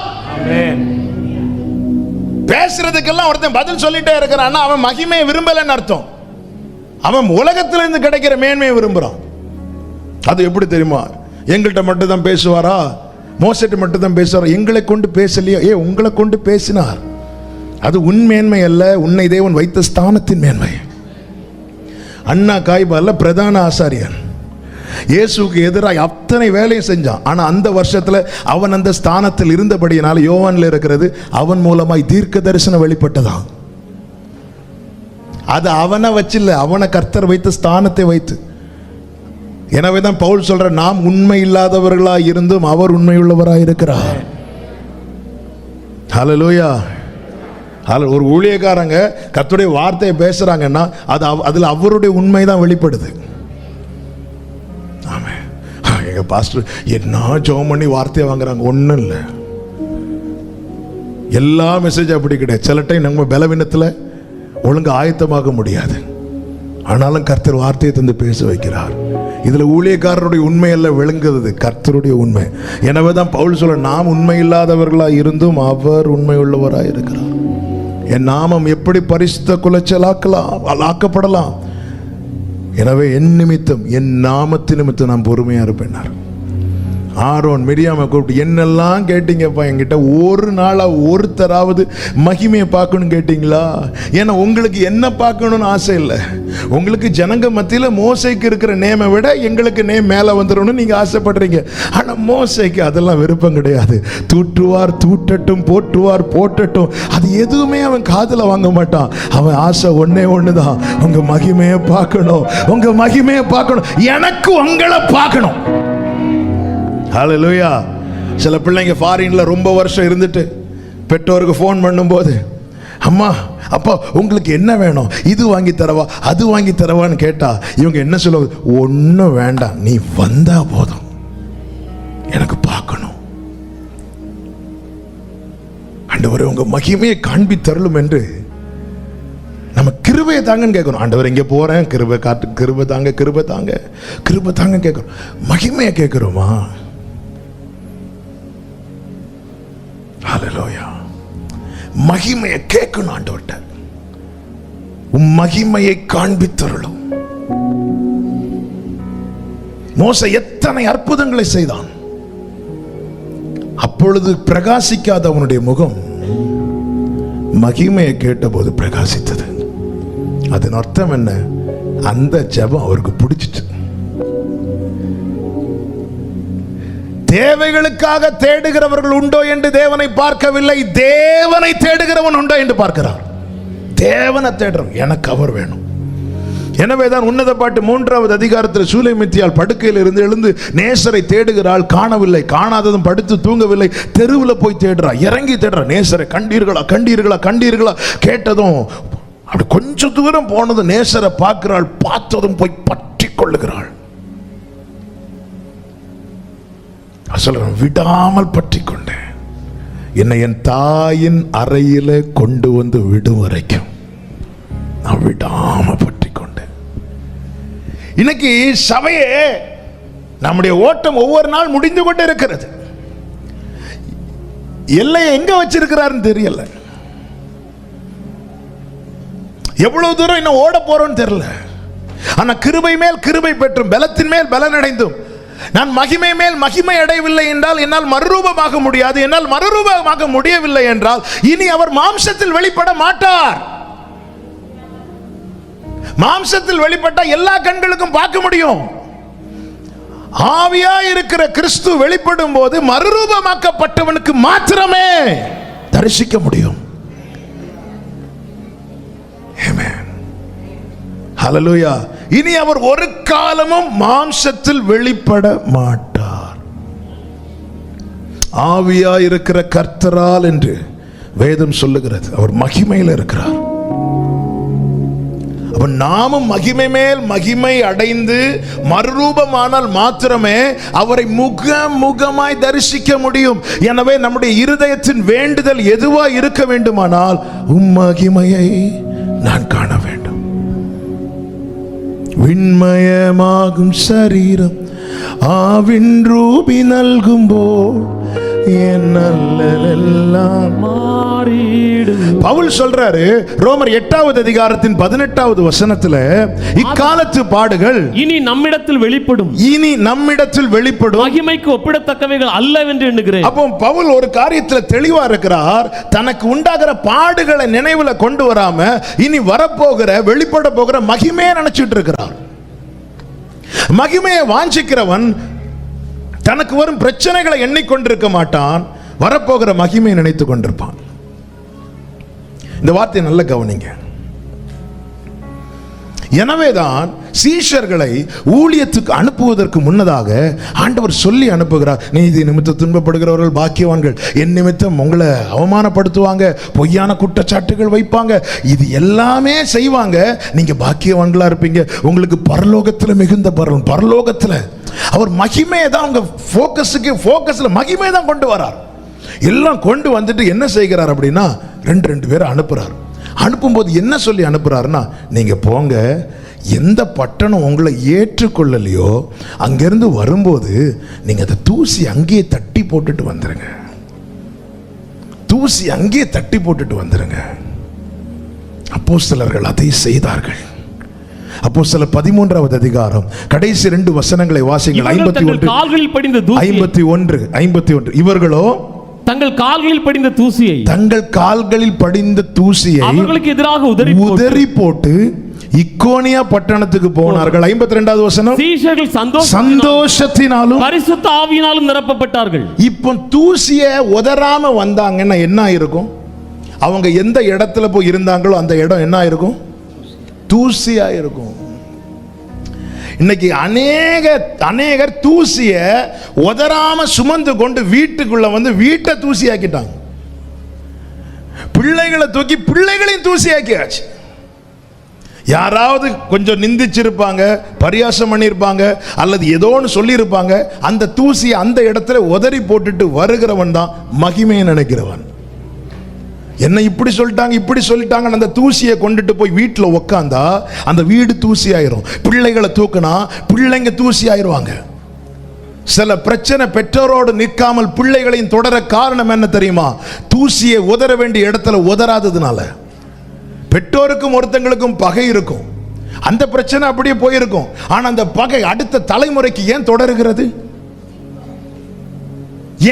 S1: பேசுறதுக்கெல்லாம் ஒருத்தன் பதில் சொல்லிட்டே இருக்கிறான், அவன் மகிமையை விரும்பலன்னு அர்த்தம். அவன் உலகத்திலிருந்து கிடைக்கிற மேன்மையை விரும்புறான். அது எப்படி தெரியுமா? எங்கள்கிட்ட மட்டும் தான் பேசுவாரா? மோசைட்ட மட்டும் தான் பேசுவாரா? எங்களை கொண்டு பேசலையா? உங்களை கொண்டு பேசினார். அது உன் மேன்மை அல்ல, உன்னை தேவன் வைத்த ஸ்தானத்தின் மேன்மை. அண்ணா காய்பால பிரதான ஆசாரியன் இயேசுக்கு எதிராக அத்தனை வேலையும் செஞ்சான். ஆனா அந்த வருஷத்துல அவன் அந்த ஸ்தானத்தில் இருந்தபடியினால யோவான்ல இருக்கிறது, அவன் மூலமாய் தீர்க்க தரிசனம் வெளிப்பட்டதான். அது அவனை வச்சில்ல, அவனை கர்த்தர் வைத்த ஸ்தானத்தை வைத்து. எனவே தான் பவுல் சொல்ற, நாம் உண்மை இல்லாதவர்களாய் இருந்தும் அவர் உண்மையுள்ளவராய் இருக்கிறார். ஹல்லேலூயா. ஒரு ஊழியக்காரங்க கர்த்தருடைய வார்த்தையை பேசுறாங்கன்னா அதுல அவருடைய உண்மை தான் வெளிப்படுது. ஆமென். எங்க பாஸ்டர் என்ன ஜெபம் பண்ணி வார்த்தையை வாங்குறாங்க? ஒண்ணும் இல்லை. எல்லா மெசேஜ் அப்படி கிடையாது. சில டைம் நம்ம பலவீனத்துல ஒழுங்கு ஆயத்தமாக முடியாது, ஆனாலும் கர்த்தர் வார்த்தையை தந்து பேச வைக்கிறார். இதுல ஊழியக்காரருடைய உண்மை அல்ல விளங்குறது, கர்த்தருடைய உண்மை. எனவே தான் பவுல் சொல்ல, நாம் உண்மை இல்லாதவர்களாய் இருந்தும் அவர் உண்மை உள்ளவராய் இருக்கிறார். என் நாமம் எப்படி பரிசுத்த ஆக்கப்படலாம். எனவே என் நிமித்தம், என் நாமத்தின் நிமித்தம் நான் பொறுமையா இருப்பேன். ஆரோன் மிரியாமை கூப்பிட்டு, என்னெல்லாம் கேட்டீங்கப்பா என்கிட்ட, ஒரு நாளா ஒருத்தராவது மகிமையை பார்க்கணும் கேட்டீங்களா? ஏன்னா உங்களுக்கு என்ன பார்க்கணும்னு ஆசை இல்லை. உங்களுக்கு ஜனங்க மத்தியில் மோசைக்கு இருக்கிற நேமை விட எங்களுக்கு நேம் மேலே வந்துடணும்னு நீங்க ஆசைப்படுறீங்க. ஆனா மோசைக்கு அதெல்லாம் விருப்பம் கிடையாது. தூற்றுவார் தூட்டட்டும், போற்றுவார் போட்டட்டும், அது எதுவுமே அவன் காதுல வாங்க மாட்டான். அவன் ஆசை ஒண்ணுதான், உங்க மகிமையை பார்க்கணும், உங்க மகிமையை பார்க்கணும், எனக்கு உங்களை பார்க்கணும். ஹல்லேலூயா. சில பிள்ளைங்க ஃபாரின்ல ரொம்ப வருஷம் இருந்துட்டு பெற்றோருக்கு ஃபோன் பண்ணும்போது, அம்மா அப்பா உங்களுக்கு என்ன வேணும், இது வாங்கி தரவா அது வாங்கி தரவான்னு கேட்டா இவங்க என்ன சொல்லுவாங்க? ஒன்றும் வேண்டாம், நீ வந்தா போதும், எனக்கு பார்க்கணும். ஆண்டவரே உங்க மகிமையை காண்பி தரலும் என்று நம்ம கிருபையை தாங்கன்னு கேட்கணும். ஆண்டவர் இங்கே போறேன், கிருபை காட்டு, கிருபை தாங்க, கிருபை தாங்க, கிருபை தாங்க கேட்கணும். மகிமையை கேட்கிறோமா? ஹல்லேலூயா. மகிமையை கேட்கணும் ஆண்டவர்ட்ட. உம் மகிமையை காண்பித்தருளும். மோசே எத்தனை அற்புதங்களை செய்தான், அப்பொழுது பிரகாசிக்காத அவனுடைய முகம் மகிமையை கேட்டபோது பிரகாசித்தது. அதன் அர்த்தம் என்ன? அந்த ஜெபம் அவருக்கு பிடிச்சிட்டு. தேவைகளுக்காக தேடுகிறவர்கள் உண்டோ என்று தேவனை பார்க்கவில்லை, தேவனை தேடுகிறவன் உண்டோ என்று பார்க்கிறார். தேவனை தேடுறோம், எனக்கு அவர் வேணும். எனவேதான் உன்னத பாட்டு 3வது அதிகாரத்தில் சூலைமித்தியால் படுக்கையில் இருந்து எழுந்து நேசரை தேடுகிறாள், காணவில்லை, காணாததும் படுத்து தூங்கவில்லை, தெருவில் போய் தேடுறா, இறங்கி தேடுறா. நேசரை கண்டீர்களா கண்டீர்களா கண்டீர்களா கேட்டதும் அப்படி கொஞ்சம் தூரம் போனதும் நேசரை பார்க்கிறாள், பார்த்ததும் போய் பற்றி கொள்ளுகிறாள். சொல்றேன், விடாமல் பற்றி கொண்டேன், என்னை என் தாயின் அறையில கொண்டு வந்து விடும் வரைக்கும் நான் விடாம பற்றி கொண்டேன். இன்னைக்கு சபையே நம்முடைய ஓட்டம் ஒவ்வொரு நாள் முடிந்து கொண்டே இருக்கிறது. எல்லையை எங்க வச்சிருக்கிறாருன்னு தெரியல. எவ்வளவு தூரம் இன்னும் ஓட போறோம்னு தெரியல. ஆனா கிருபை மேல் கிருபை பெற்றும் பலத்தின் மேல் பலன் அடைந்தும் நான் மகிமை மேல் மகிமை அடையவில்லை என்றால் என்னால் மறுரூபமாக முடியாது. என்னால் மறுரூபமாக முடியவில்லை என்றால் இனி அவர் மாம்சத்தில் வெளிப்பட மாட்டார். மாம்சத்தில் வெளிப்பட்ட எல்லா கண்களுக்கும் பார்க்க முடியும். ஆவியா இருக்கிற கிறிஸ்து வெளிப்படும் போது மறுரூபமாக்கப்பட்டவனுக்கு மாத்திரமே தரிசிக்க முடியும். ஆமென். ஹல்லேலூயா. இனி அவர் ஒரு காலமும் மாம்சத்தில் வெளிப்பட மாட்டார். ஆவியா இருக்கிற கர்த்தரால் என்று வேதம் சொல்லுகிறது. அவர் மகிமையில் இருக்கிறார். அப்ப நாமும் மகிமை மேல் மகிமை அடைந்து மறுரூபமானால் மாத்திரமே அவரை முகமாய் தரிசிக்க முடியும். எனவே நம்முடைய இருதயத்தின் வேண்டுதல் எதுவா இருக்க வேண்டுமானால் உம் மகிமையை நான் காண வேண்டும். விண்மயமாகும் சரீரம் ஆவின் ரூபி நல்கும்போது என் நல்லலெல்லாம் மாறிடும். பவுல் சொல்றாரு ரோமர் 8வது அதிகாரத்தின் 18வது வசனத்துல, இக்காலத்து பாடுகள்
S2: இனி நம்மிடத்தில் வெளிப்படும்,
S1: இனி நம்மிடத்தில் வெளிப்படும்,
S2: மகிமைக்கு ஒப்பிடத்தக்கவைகள் அல்லவென்று எண்ணுகிறேன்.
S1: அப்போ பவுல் ஒரு காரியத்துல தெளிவா இருக்கிறார். தனக்கு உண்டாகிற பாடுகளை நினைவுல கொண்டு வராம இனி வரப்போகிற வெளிப்பட போகிற மகிமையை நினைச்சிட்டு இருக்கிறார். மகிமையை வாஞ்சிக்கிறவன் தனக்கு வரும் பிரச்சனைகளை எண்ணிக்கொண்டிருக்க மாட்டான், வரப்போகிற மகிமையை நினைத்துக் கொண்டிருப்பான். இந்த வார்த்தையை நல்ல கவனிங்க. எனவேதான் சீஷர்களை ஊழியத்துக்கு அனுப்புவதற்கு முன்னதாக ஆண்டவர் சொல்லி அனுப்புகிறார், நீதி நிமித்தம் துன்பப்படுகிறவர்கள் பாக்கியவான்கள், என் நிமித்தம் உங்களை அவமானப்படுத்துவாங்க, பொய்யான குற்றச்சாட்டுகள் வைப்பாங்க, இது எல்லாமே செய்வாங்க, நீங்க பாக்கியவான்களா இருப்பீங்க, உங்களுக்கு பரலோகத்தில் மிகுந்த பரலோகத்தில் அவர் மகிமையை தான் உங்க போக்கஸ்ல மகிமையை தான் கொண்டு வரார். எல்லாம் கொண்டு வந்துட்டு என்ன செய்கிறார் அப்படின்னா ரெண்டு பேரை அனுப்புறார். அனுப்பும்போது என்ன சொல்லி அனுப்புறாருன்னா, நீங்க போங்க, எந்த பட்டணம் உங்களை ஏற்றுக்கொள்ளலையோ அங்கிருந்து வரும்போது நீங்க அதை தூசி அங்கேயே தட்டி போட்டுட்டு வந்துருங்க. தூசி அங்கேயே தட்டி போட்டுட்டு வந்துருங்க. அப்போஸ்தலர்கள் அதை செய்தார்கள். அப்போஸ்தலர் 13வது அதிகாரம் கடைசி 2 வசனங்களை வாசிங்கள். 51
S2: கால்களில் படிந்த தூசி,
S1: 51 இவர்களோ
S2: தங்கள் கால்களில் படிந்த தூசியை அவர்களுக்கு எதிராக உதறி போட்டு
S1: இக்கோனியா பட்டணத்துக்கு போனார்கள். 52வது வசனம்,
S2: சீஷர்கள்
S1: சந்தோஷத்தினாலும்
S2: பரிசுத்த ஆவியினாலும் நிரப்பப்பட்டார்கள்.
S1: இப்போ தூசியை உதறாம வந்தாங்கன்னா என்ன இருக்கும்? அவங்க எந்த இடத்துல போய் இருந்தாங்களோ அந்த இடம் என்ன இருக்கும்? தூசியா இருக்கும். இன்னைக்கு அநேகர் தூசிய உதறாம சுமந்து கொண்டு வீட்டுக்குள்ள வந்து வீட்டை தூசியாக்கிட்டாங்க. பிள்ளைகளை தூக்கி பிள்ளைகளையும் தூசியாக்கியாச்சு. யாராவது கொஞ்சம் நிந்திச்சிருப்பாங்க, பரியாசம் பண்ணியிருப்பாங்க, அல்லது ஏதோன்னு சொல்லியிருப்பாங்க, அந்த தூசியை அந்த இடத்துல உதறி போட்டுட்டு வருகிறவன் தான் மகிமையை நினைக்கிறவன். என்ன இப்படி சொல்லிட்டாங்க அந்த தூசியை கொண்டுட்டு போய் வீட்டில் உக்காந்தா அந்த வீடு தூசி ஆயிரும். பிள்ளைகளை தூக்குனா பிள்ளைங்க தூசி ஆயிருவாங்க. சில பிரச்சனை பெற்றோரோடு நிற்காமல் பிள்ளைகளையும் தொடர காரணம் என்ன தெரியுமா? தூசியை உதற வேண்டிய இடத்துல உதறாததுனால. பெற்றோருக்கும் ஒருத்தங்களுக்கும் பகை இருக்கும், அந்த பிரச்சனை அப்படியே போயிருக்கும். ஆனா அந்த பகை அடுத்த தலைமுறைக்கு ஏன் தொடருகிறது?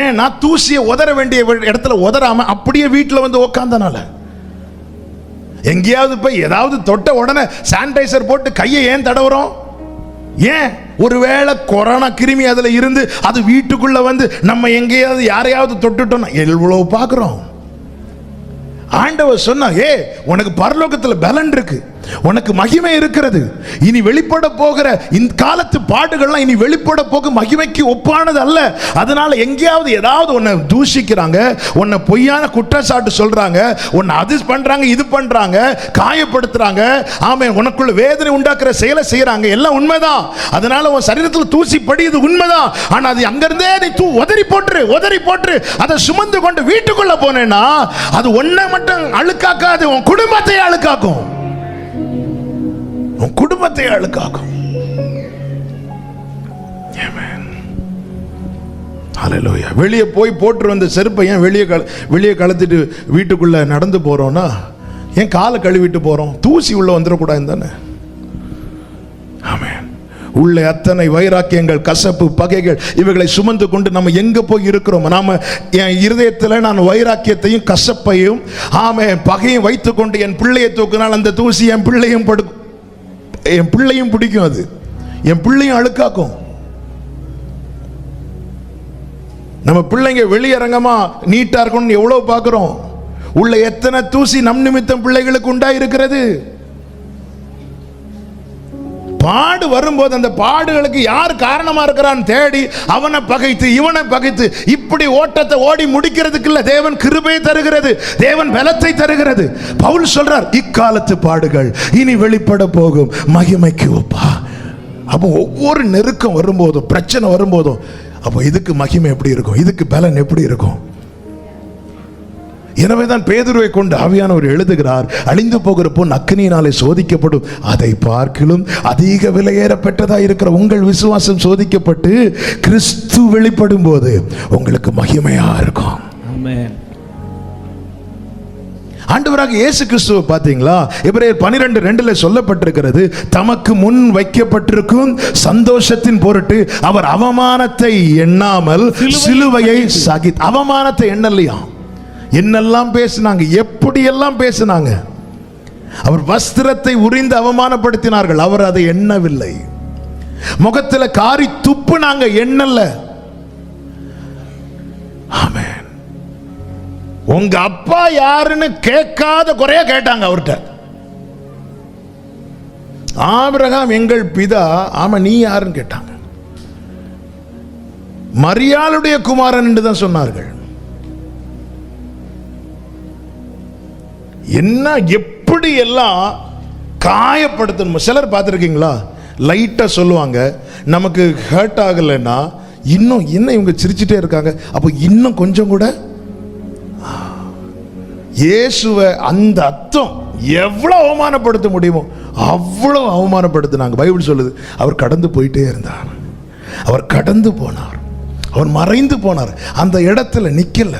S1: ஏன் நான் தூசியை உதற வேண்டிய இடத்துல உதறாம அப்படியே வீட்டில் வந்து உக்காந்தனால. எங்கேயாவது போய் ஏதாவது தொட்ட உடனே சானிடைசர் போட்டு கையை ஏன் தடவுறோம்? ஏன்? ஒருவேளை கொரோனா கிருமி அதுல இருந்து அது வீட்டுக்குள்ள வந்து நம்ம எங்கேயாவது யாரையாவது தொட்டுட்டோம் எவ்வளவு பார்க்கிறோம். ஆண்டவர் சொன்னா, ஏ உனக்கு பரலோகத்தில் பலன் இருக்கு, உனக்கு மகிமை இருக்கிறது, இனி வெளிப்பட போகிற இந்த காலத்து பாடுகள்லாம் இனி வெளிப்பட போக மகிமைக்கு ஒப்பானது அல்ல. அதனால எங்கேயாவது ஏதாவது உன்னை தூஷிக்கிறாங்க, உன்னை பொய்யான குற்றச்சாட்டு சொல்றாங்க, உன்னை அது பண்றாங்க இது பண்றாங்க, காயப்படுத்துறாங்க, ஆமே உனக்குள்ள வேதனை உண்டாக்குற செயலை செய்யறாங்க, எல்லாம் உண்மைதான். அதனால உன் சரீரத்தில் தூசி படியுது உண்மைதான். ஆனா அது அங்கிருந்தே நீ உதறி போட்டு அதை சுமந்து கொண்டு வீட்டுக்குள்ள போனேன்னா அது உன்னை மட்டும் அழுக்காக்காது, உன் குடும்பத்தை அழுக்காக்கும், உன் குடும்பத்தை அழுக்காக்கும். ஹல்லேலூயா. வெளியே போய் போட்டு வந்த செருப்பை ஏன் வெளியே கலத்திட்டு வீட்டுக்குள்ள நடந்து போறோம்னா ஏன் காலை கழுவிட்டு போறோம்? தூசி உள்ள வந்துடக்கூடாது தானே. ஆமென். உள்ள அத்தனை வைராக்கியங்கள், கசப்பு, பகைகள் இவைகளை சுமந்து கொண்டு நம்ம எங்க போய் இருக்கிறோம்? நாம என் இருதயத்தில் நான் வைராக்கியத்தையும் கசப்பையும் பகையும் வைத்துக் கொண்டு என் பிள்ளையை தூக்கினால் அந்த தூசி என் பிள்ளையும் என் பிள்ளையும் பிடிக்கும், அது என் பிள்ளையும் அழுக்காக்கும். நம்ம பிள்ளைங்க வெளியரங்கமா நீட்டா இருக்கணும்னு எவ்வளவு பார்க்கிறோம். உள்ள எத்தனை தூசி நம் நிமித்தம் பிள்ளைகளுக்கு உண்டாயிருக்கிறது. பாடு வரும்போது அந்த பாடுகளுக்கு யார் காரணமா இருக்கிறான் தேடி அவனை பகைத்து இவனை பகைத்து இப்படி ஓட்டத்தை ஓடி முடிக்கிறதுக்கு இல்ல. தேவன் கிருபையை தருகிறது, தேவன் பலத்தை தருகிறது. பவுல் சொல்றார், இக்காலத்து பாடுகள் இனி வெளிப்பட போகும் மகிமைக்கு ஒப்பா. அப்போ ஒவ்வொரு நெருக்கம் வரும்போதும், பிரச்சனை வரும்போதும், அப்போ இதுக்கு மகிமை எப்படி இருக்கும், இதுக்கு பலன் எப்படி இருக்கும்? எனவேதான் பேதுருவை கொண்டு ஆவியானவர் எழுதுகிறார், அழிந்து போகிற பொன் அக்கினியினாலே சோதிக்கப்படும், அதை பார்க்கிலும் அதிக விலையேறப்பட்டதா இருக்கிற உங்கள் விசுவாசம் சோதிக்கப்பட்டு கிறிஸ்து வெளிப்படும் போது உங்களுக்கு மகிமையா இருக்கும். ஆண்டவராக இயேசு கிறிஸ்துவை பார்த்தீங்களா? எபிரேயர் 12:2 சொல்லப்பட்டிருக்கிறது, தமக்கு முன் வைக்கப்பட்டிருக்கும் சந்தோஷத்தின் பொருட்டு அவர் அவமானத்தை எண்ணாமல் சிலுவையை சகித்து. அவமானத்தை எண்ணலையா? என்னெல்லாம் பேசினாங்க, எப்படியெல்லாம் பேசினாங்க. அவர் வஸ்திரத்தை உரிந்து அவமானப்படுத்தினார்கள், அவர் அதை எண்ணவில்லை. முகத்தில் காரி துப்புனாங்க, எண்ணல. ஆமென். உங்க அப்பா யாருன்னு கேட்காத குறைய கேட்டாங்க அவர்கிட்ட. ஆபிரகாம் எங்கள் பிதா, ஆமா நீ யாருன்னு கேட்டாங்க. மரியாளுடைய குமாரன் என்று தான் சொன்னார்கள். என்ன எப்படி எல்லாம் காயப்படுத்தணும். சிலர் பார்த்துருக்கீங்களா, லைட்டா சொல்லுவாங்க, நமக்கு ஹர்ட் ஆகலைன்னா இன்னும் என்ன இவங்க சிரிச்சுட்டே இருக்காங்க, அப்போ இன்னும் கொஞ்சம் கூட. இயேசுவை அந்த அர்த்தம் எவ்வளவு அவமானப்படுத்த முடியுமோ அவ்வளவு அவமானப்படுத்தினாங்க. பைபிள் சொல்லுது, அவர் கடந்து போயிட்டே இருந்தார், அவர் கடந்து போனார், அவர் மறைந்து போனார், அந்த இடத்துல நிக்கல,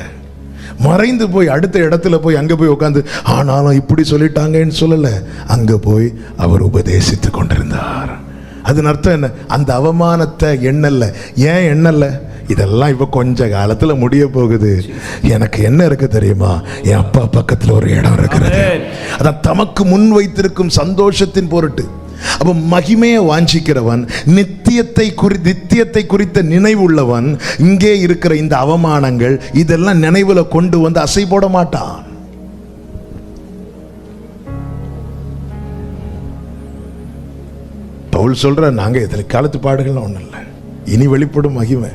S1: மறைந்து போய் அடுத்த இடத்துல போய் அங்க போய் உட்காந்து ஆனாலும் இப்படி சொல்லிட்டாங்கன்னு சொல்லல, அங்க போய் அவர் உபதேசித்து கொண்டிருந்தார். அதன் அர்த்தம் என்ன? அந்த அவமானத்தை எண்ணல. ஏன் எண்ணல? இதெல்லாம் இப்ப கொஞ்ச காலத்துல முடிய போகுது, எனக்கு என்ன இருக்கு தெரியுமா, என் அப்பா பக்கத்துல ஒரு இடம் இருக்கிறது, அதான் தமக்கு முன் வைத்திருக்கும் சந்தோஷத்தின் பொருட்டு. அப்ப மகிமையை வாஞ்சிக்கிறவன், நித்தியத்தை குறித்த நினைவு உள்ளவன், இங்கே இருக்கிற இந்த அவமானங்கள் இதெல்லாம் நினைவுல கொண்டு வந்து அசை போட மாட்டான். பவுல் சொல்ற, நாங்க இதில் காலத்து பாடுகள் ஒண்ணு இல்லை, இனி வெளிப்படும் மகிமை.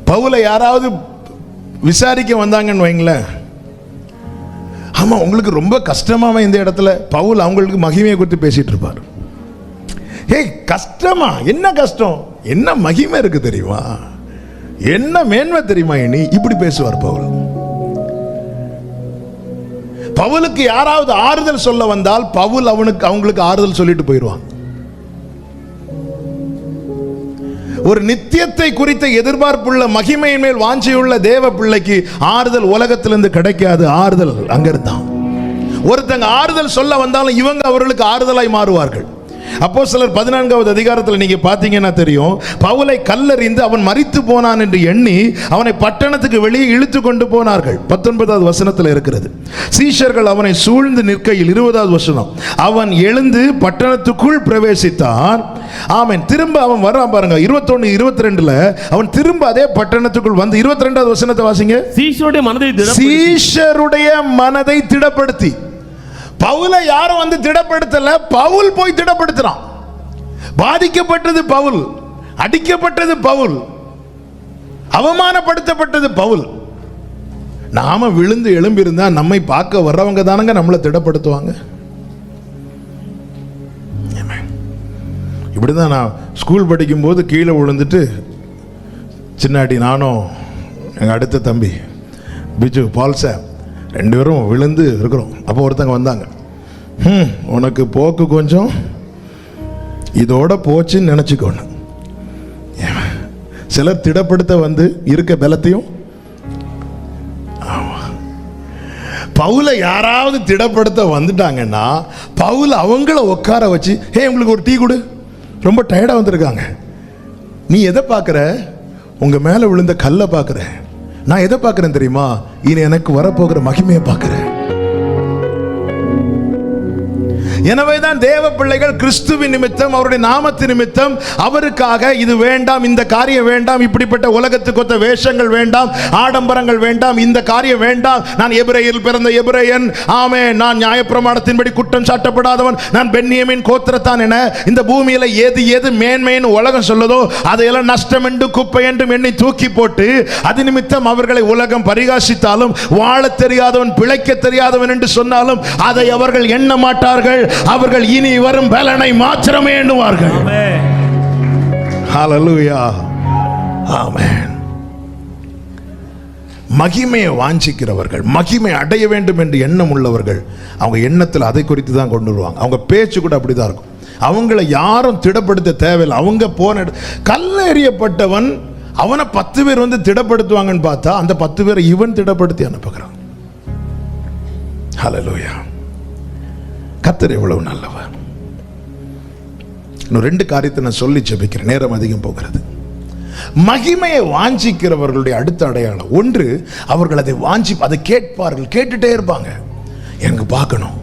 S1: பவுலை யாராவது விசாரிக்க வந்தாங்கன்னு வைங்களேன், ஆமா உங்களுக்கு ரொம்ப கஷ்டமாம இந்த இடத்துல, பவுல் அவங்களுக்கு மகிமையை குறித்து பேசிட்டு இருப்பார். ஏய் கஷ்டமா? என்ன கஷ்டம்? என்ன மகிமை இருக்கு தெரியுமா, என்ன மேன்மை தெரியுமா, இனி இப்படி பேசுவார் பவுல். பவுலுக்கு யாராவது ஆறுதல் சொல்ல வந்தால் பவுல் அவங்களுக்கு ஆறுதல் சொல்லிட்டு போயிடுவான். ஒரு நித்தியத்தை குறித்த எதிர்பார்ப்புள்ள மகிமையின் மேல் வாஞ்சியுள்ள தேவ பிள்ளைக்கு ஆறுதல் உலகத்திலிருந்து கிடைக்காது, ஆறுதல் அங்கிருந்தான். ஒருத்தங்க ஆறுதல் சொல்ல வந்தாலும் இவங்க அவர்களுக்கு ஆறுதலாய் மாறுவார்கள். அப்போஸ்தலர் 14வது அதிகாரத்தில் நீங்க பாத்தீங்கன்னா தெரியும், பவுலை கல்லறிந்து அவன் மரித்து போனான் என்று எண்ணி அவனை பட்டணத்துக்கு வெளியே இழுத்து கொண்டு போனார்கள். 19வது வசனத்தில் இருக்கிறது. சீஷர்கள் அவனை சூழ்ந்து நிற்கையில், 20வது வசனம், அவன் எழுந்து பட்டணத்துக்குள் பிரவேசித்தான். ஆமென். திரும்ப அவன் வர்றான் பாருங்க, 21, 22ல அவன் திரும்ப அதே பட்டணத்துக்குள் வந்து 22வது வசனத்தை வாசிங்க. சீஷருடைய மனதை திடப்படுத்தி. பவுலை யாரும் வந்து திடப்படுத்தல, பவுல் போய் திடப்படுத்துறான். பாதிக்கப்பட்டது பவுல், அடிக்கப்பட்டது பவுல், அவமானப்படுத்தப்பட்டது பவுல். நாம விழுந்து எழும்பி இருந்தா நம்மை பார்க்க வர்றவங்க தானங்க நம்மளை திடப்படுத்துவாங்க. இப்படிதான் நான் ஸ்கூல் படிக்கும் போது கீழே விழுந்துட்டு, சின்னாடி நானும் எங்க அடுத்த தம்பி பிஜு பால்சா 2 பேரும் விழுந்து இருக்கிறோம். அப்போ ஒருத்தங்க வந்தாங்க, உனக்கு போக்கு கொஞ்சம் இதோட போச்சுன்னு நினைச்சுக்கோணும். சிலர் திடப்படுத்த வந்து இருக்க பலத்தையும். பவுலை யாராவது திடப்படுத்த வந்துட்டாங்கன்னா பவுல் அவங்கள உட்கார வச்சு, ஹே உங்களுக்கு ஒரு டீ கொடு, ரொம்ப டயர்டா வந்திருக்காங்க. நீ எதை பார்க்குற? உங்க மேல விழுந்த கல்லை பார்க்குற. நான் எதை பார்க்குறேன் தெரியுமா? இனி எனக்கு வரப்போகிற மகிமையை பார்க்குறேன். எனவேதான் தேவ பிள்ளைகள் கிறிஸ்துவின் நிமித்தம், அவருடைய நாமத்தின் நிமித்தம், அவருக்காக இது வேண்டாம், இந்த காரியம் வேண்டாம், இப்படிப்பட்ட உலகத்துக்கு ஒத்த வேஷங்கள் வேண்டாம், ஆடம்பரங்கள் வேண்டாம், இந்த காரியம் வேண்டாம், நான் எபிரேயரில் பிறந்த எபிரேயன், ஆமென், நான் நியாயப்பிரமாணத்தின்படி குற்றம் சாட்டப்படாதவன், நான் பென்யமீன் கோத்திரத்தான் என இந்த பூமியில எது எது மேன்மைன்னு உலகம் சொல்லுதோ அதையெல்லாம் நஷ்டம் என்று குப்பை என்றும் எண்ணி தூக்கி போட்டு, அது நிமித்தம் அவர்களை உலகம் பரிகாசித்தாலும், வாழ தெரியாதவன் பிழைக்க தெரியாதவன் என்று சொன்னாலும் அதை அவர்கள் எண்ண மாட்டார்கள். அவர்கள் இனி வரும் பலனை மாத்திரமே எண்ணுவார்கள். ஹல்லேலூயா, ஆமென். மகிமையை வாஞ்சிக்கிறவர்கள், மகிமை அடைய வேண்டும் என்று எண்ணம் உள்ளவர்கள், அவங்க எண்ணத்தில் அதை குறித்து தான் கொண்டு வருவாங்க. அவங்க பேச்சு கூட அப்படிதான் இருக்கும். அவங்கள யாரும் திடப்படுத்த தேவையில்லை. அவங்க போன கல்ல எறியப்பட்டவன், அவனை 10 பேர் வந்து திடப்படுத்துவாங்கன்னு பார்த்தா அந்த 10 பேரை இவன் திடப்படுத்தி அனுப்புகிறான். ஹல்லேலூயா. கர்த்தர் எவ்வளவு நல்லவர். இன்னும் 2 காரியத்தை நான் சொல்லி ஜெபிக்கிறேன், நேரம் அதிகம் போகிறது. மகிமையை வாஞ்சிக்கிறவர்களுடைய அடுத்த அடையாளம், ஒன்று, அவர்கள் அதை அதை கேட்பார்கள், கேட்டுட்டே இருப்பாங்க, எனக்கு பார்க்கணும்.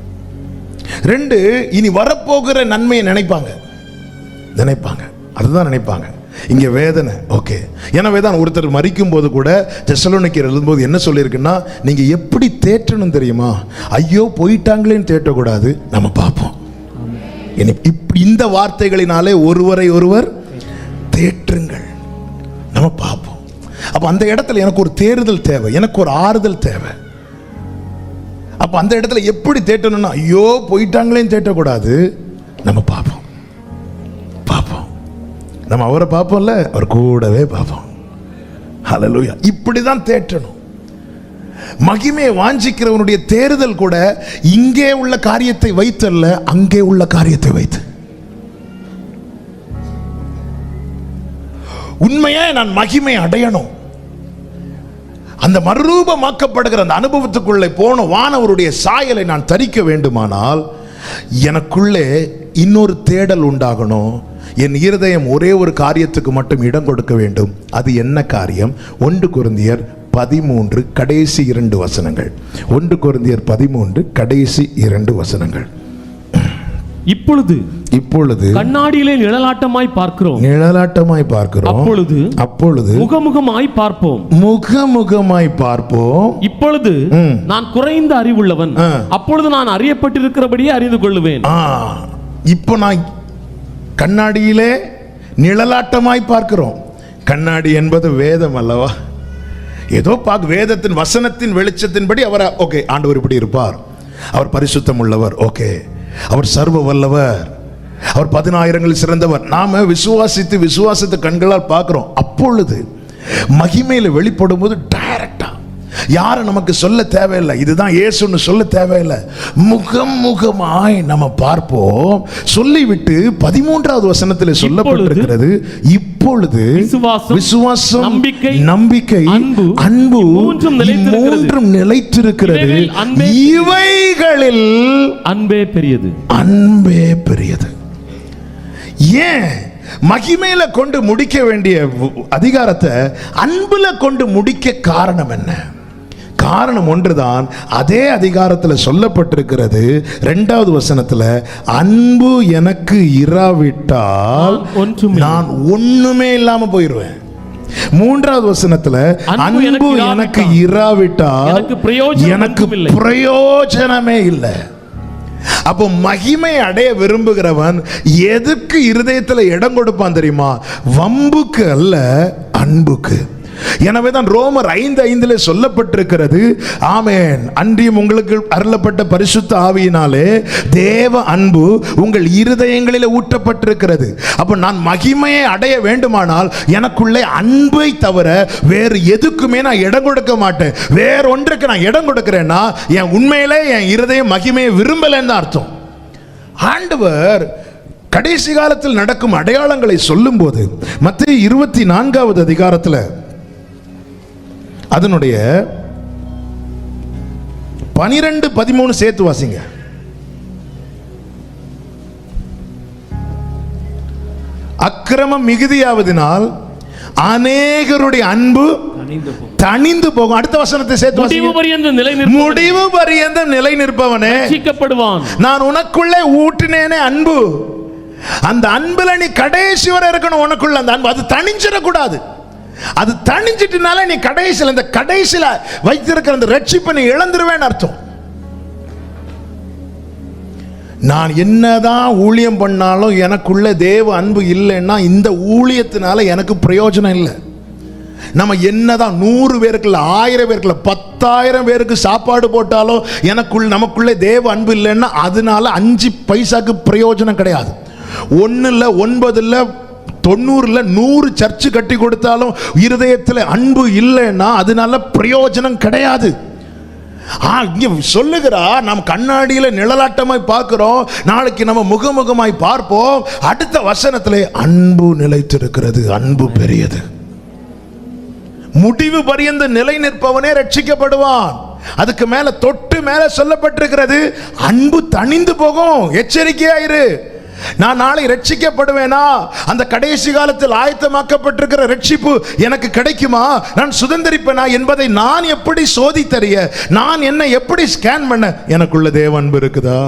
S1: 2, இனி வரப்போகிற நன்மையை நினைப்பாங்க, அதுதான் நினைப்பாங்க. இங்க வேதனை, ஓகே. எனவே தான் ஒருத்தர் மரிக்கும் போது கூட தெசலோனிக்கேயர் எழுதும்போது என்ன சொல்லியிருக்குன்னா, நீங்க எப்படி தேற்றணும் தெரியுமா? ஐயோ போயிட்டாங்களேன்னு தேற்றக்கூடாது, நம்ம பார்ப்போம். இந்த வார்த்தைகளினாலே ஒருவரை ஒருவர் தேற்றுங்கள், நம்ம பார்ப்போம். அப்ப அந்த இடத்துல எனக்கு ஒரு தேறுதல் தேவை, எனக்கு ஒரு ஆறுதல் தேவை. அப்ப அந்த இடத்துல எப்படி தேற்றணும்னா, ஐயோ போயிட்டாங்களேன்னு தேற்றக்கூடாது, நம்ம பார்ப்போம். நம்ம அவரை பார்ப்போம்ல, அவர் கூடவே பார்ப்போம். ஹல்லேலூயா. இப்படிதான் தேற்றணும். மகிமையை வாஞ்சிக்கிறவனுடைய தேறுதல் கூட இங்கே உள்ள காரியத்தை வைத்தல்ல, அங்கே உள்ள காரியத்தை வைத்து. உண்மையா நான் மகிமை அடையணும், அந்த மறுரூபமாக்கப்படுகிற அந்த அனுபவத்துக்குள்ளே போன வானவருடைய சாயலை நான் தரிக்க வேண்டுமானால் எனக்குள்ளே இன்னொரு தேடல் உண்டாகணும். என் இருதயம் ஒரே ஒரு காரியத்துக்கு மட்டும் இடம் கொடுக்க வேண்டும். அது என்ன காரியம்? 1 கொரிந்தியர் 13 கடைசி 2 வசனங்கள். 1 கொரிந்தியர் 13 கடைசி 2 வசனங்கள். இப்பொழுது
S2: கண்ணாடியிலே நிழலாட்டமாய் பார்க்கிறோம்,
S1: அப்பொழுது
S2: முகமுகமாய்
S1: பார்ப்போம்.
S2: இப்பொழுது நான் குறைந்த அறிவுள்ளவன், அப்பொழுது நான் அறியப்பட்டிருக்கிறபடியே அறிந்து கொள்ளுவேன்.
S1: இப்போ நான் கண்ணாடியிலே நிழலாட்டமாய் பார்க்கிறோம். கண்ணாடி என்பது வேதம் அல்லவா? ஏதோ வேதத்தின் வசனத்தின் வெளிச்சத்தின்படி அவர், ஓகே, ஆண்டவர் இப்படி இருப்பார், அவர் பரிசுத்தம் உள்ளவர், ஓகே, அவர் சர்வ வல்லவர், அவர் 10,000 சிறந்தவர். நாம விசுவாசத்தை கண்களால் பார்க்கிறோம். அப்பொழுது மகிமையில வெளிப்படும் போது டைரக்டா யாரும் நமக்கு சொல்ல தேவையில்லை, இதுதான் இயேசுன்னு சொல்ல தேவையில்லை, முகமாய் நம்ம பார்ப்போம். சொல்லிவிட்டு 13வது வசனத்தில் சொல்லப்பட்டிருக்கிறது, இப்பொழுது விசுவாசம், நம்பிக்கை, அன்பு மூன்றும் நிலைத்திருக்கிறது, இவைகளில்
S2: அன்பே பெரியது.
S1: ஏன் மகிமையில கொண்டு முடிக்க வேண்டிய அதிகாரத்தை அன்புல கொண்டு முடிக்க காரணம் என்ன? காரணம் ஒன்றுதான். அதே அதிகாரத்தில் சொல்லப்பட்டிருக்கிறது 2வது வசனத்தில், அன்பு எனக்கு இராவிட்டால் நான் ஒண்ணுமே இல்லாம போயிருவேன். 3வது வசனத்தில், அன்பு எனக்கு இராவிட்டால் எனக்கு பிரயோஜனமே இல்லை. அப்போ மகிமை அடைய விரும்புகிறவன் எதுக்கு இருதயத்தில் இடம் கொடுப்பான் தெரியுமா? வம்புக்கு அல்ல, அன்புக்கு. எனவேதான் ரோமர் 5:5 சொல்லப்பட்டிருக்கிறது, ஆமென், அன்றியும் உங்களுக்கு அருளப்பட்ட பரிசுத்த ஆவியினாலே தேவ அன்பு உங்கள் இருதயங்களில் ஊட்டப்பட்டிருக்கிறது. அப்ப நான் மகிமையை அடைய வேண்டுமானால் எனக்குள்ளே அன்பை தவிர வேறு எதுக்குமே நான் இடம் கொடுக்க மாட்டேன். வேற ஒன்றுக்கு நான் இடம் கொடுக்கிறேன்னா என் உண்மையிலே என் இருதயம் மகிமையை விரும்பலன்னு அர்த்தம். ஆண்டவர் கடைசி காலத்தில் நடக்கும் அடையாளங்களை சொல்லும் போது மத்தேயு 24வது அதிகாரத்தில் அதனுடைய 12-13 சேர்த்து வாசிங்க. அக்கிரமம் மிகுதியாவதினால் அநேகருடைய அன்பு தணிந்து போகும். அடுத்த வசனத்தை சேர்த்து முடிவு பரியந்தம் நிலை நிற்பவனே ரட்சிக்கப்படுவான். நான் உனக்குள்ளே ஊற்றினேனே அன்பு, அந்த அன்புல நீ கடைசி வரை இருக்கணும். உனக்குள்ள அந்த அன்பு அது தணிஞ்சிடக்கூடாது. அது தணிஞ்சிட்டுனால நீ கடைசியில் இந்த கடைசியில் வைத்திருக்கிற அந்த ரட்சிப்பை நீ இழந்துருவேன்னு அர்த்தம். நான் என்னதான் ஊழியம் பண்ணாலும் எனக்குள்ள தேவ அன்பு இல்லைன்னா இந்த ஊழியத்தினால எனக்கு பிரயோஜனம் இல்லை. நம்ம என்னதான் 100 பேருக்கு இல்லை, 1000 பேருக்கு இல்லை, 10,000 பேருக்கு சாப்பாடு போட்டாலும் நமக்குள்ளே தேவ அன்பு இல்லைன்னா அதனால 5 பைசாக்கு பிரயோஜனம் கிடையாது. 1 இல்லை, 9 இல்லை, 90 இல்லை, 100 சர்ச்சு கட்டி கொடுத்தாலும் இருதயத்தில் அன்பு இல்லைன்னா அதனால பிரயோஜனம் கிடையாது. சொல்லுகிறா, நாம் கண்ணாடியில நிழலாட்டமாய் பார்க்கிறோம், நாளைக்கு நம்ம முகமுகமாய் பார்ப்போம். அடுத்த வசனத்திலே அன்பு நிலைத்திருக்கிறது, அன்பு பெரியது. முடிவு பரியந்த நிலை நிற்பவனே ரட்சிக்கப்படுவான். அதுக்கு மேல தொட்டு மேல சொல்லப்பட்டிருக்கிறது அன்பு தணிந்து போகும். எச்சரிக்கையாயிரு. நான் நாளை ரட்சிக்கப்படுவேனா? அந்த கடைசி காலத்தில் ஆயத்தமாக்கப்பட்டிருக்கிற ரட்சிப்பு எனக்கு கிடைக்குமா? நான் சுதந்திரிப்பேனா என்பதை நான் எப்படி சோதித்தறிய? நான் என்ன எப்படி ஸ்கேன் பண்ண? எனக்குள்ள தேவ அன்பு இருக்குதா?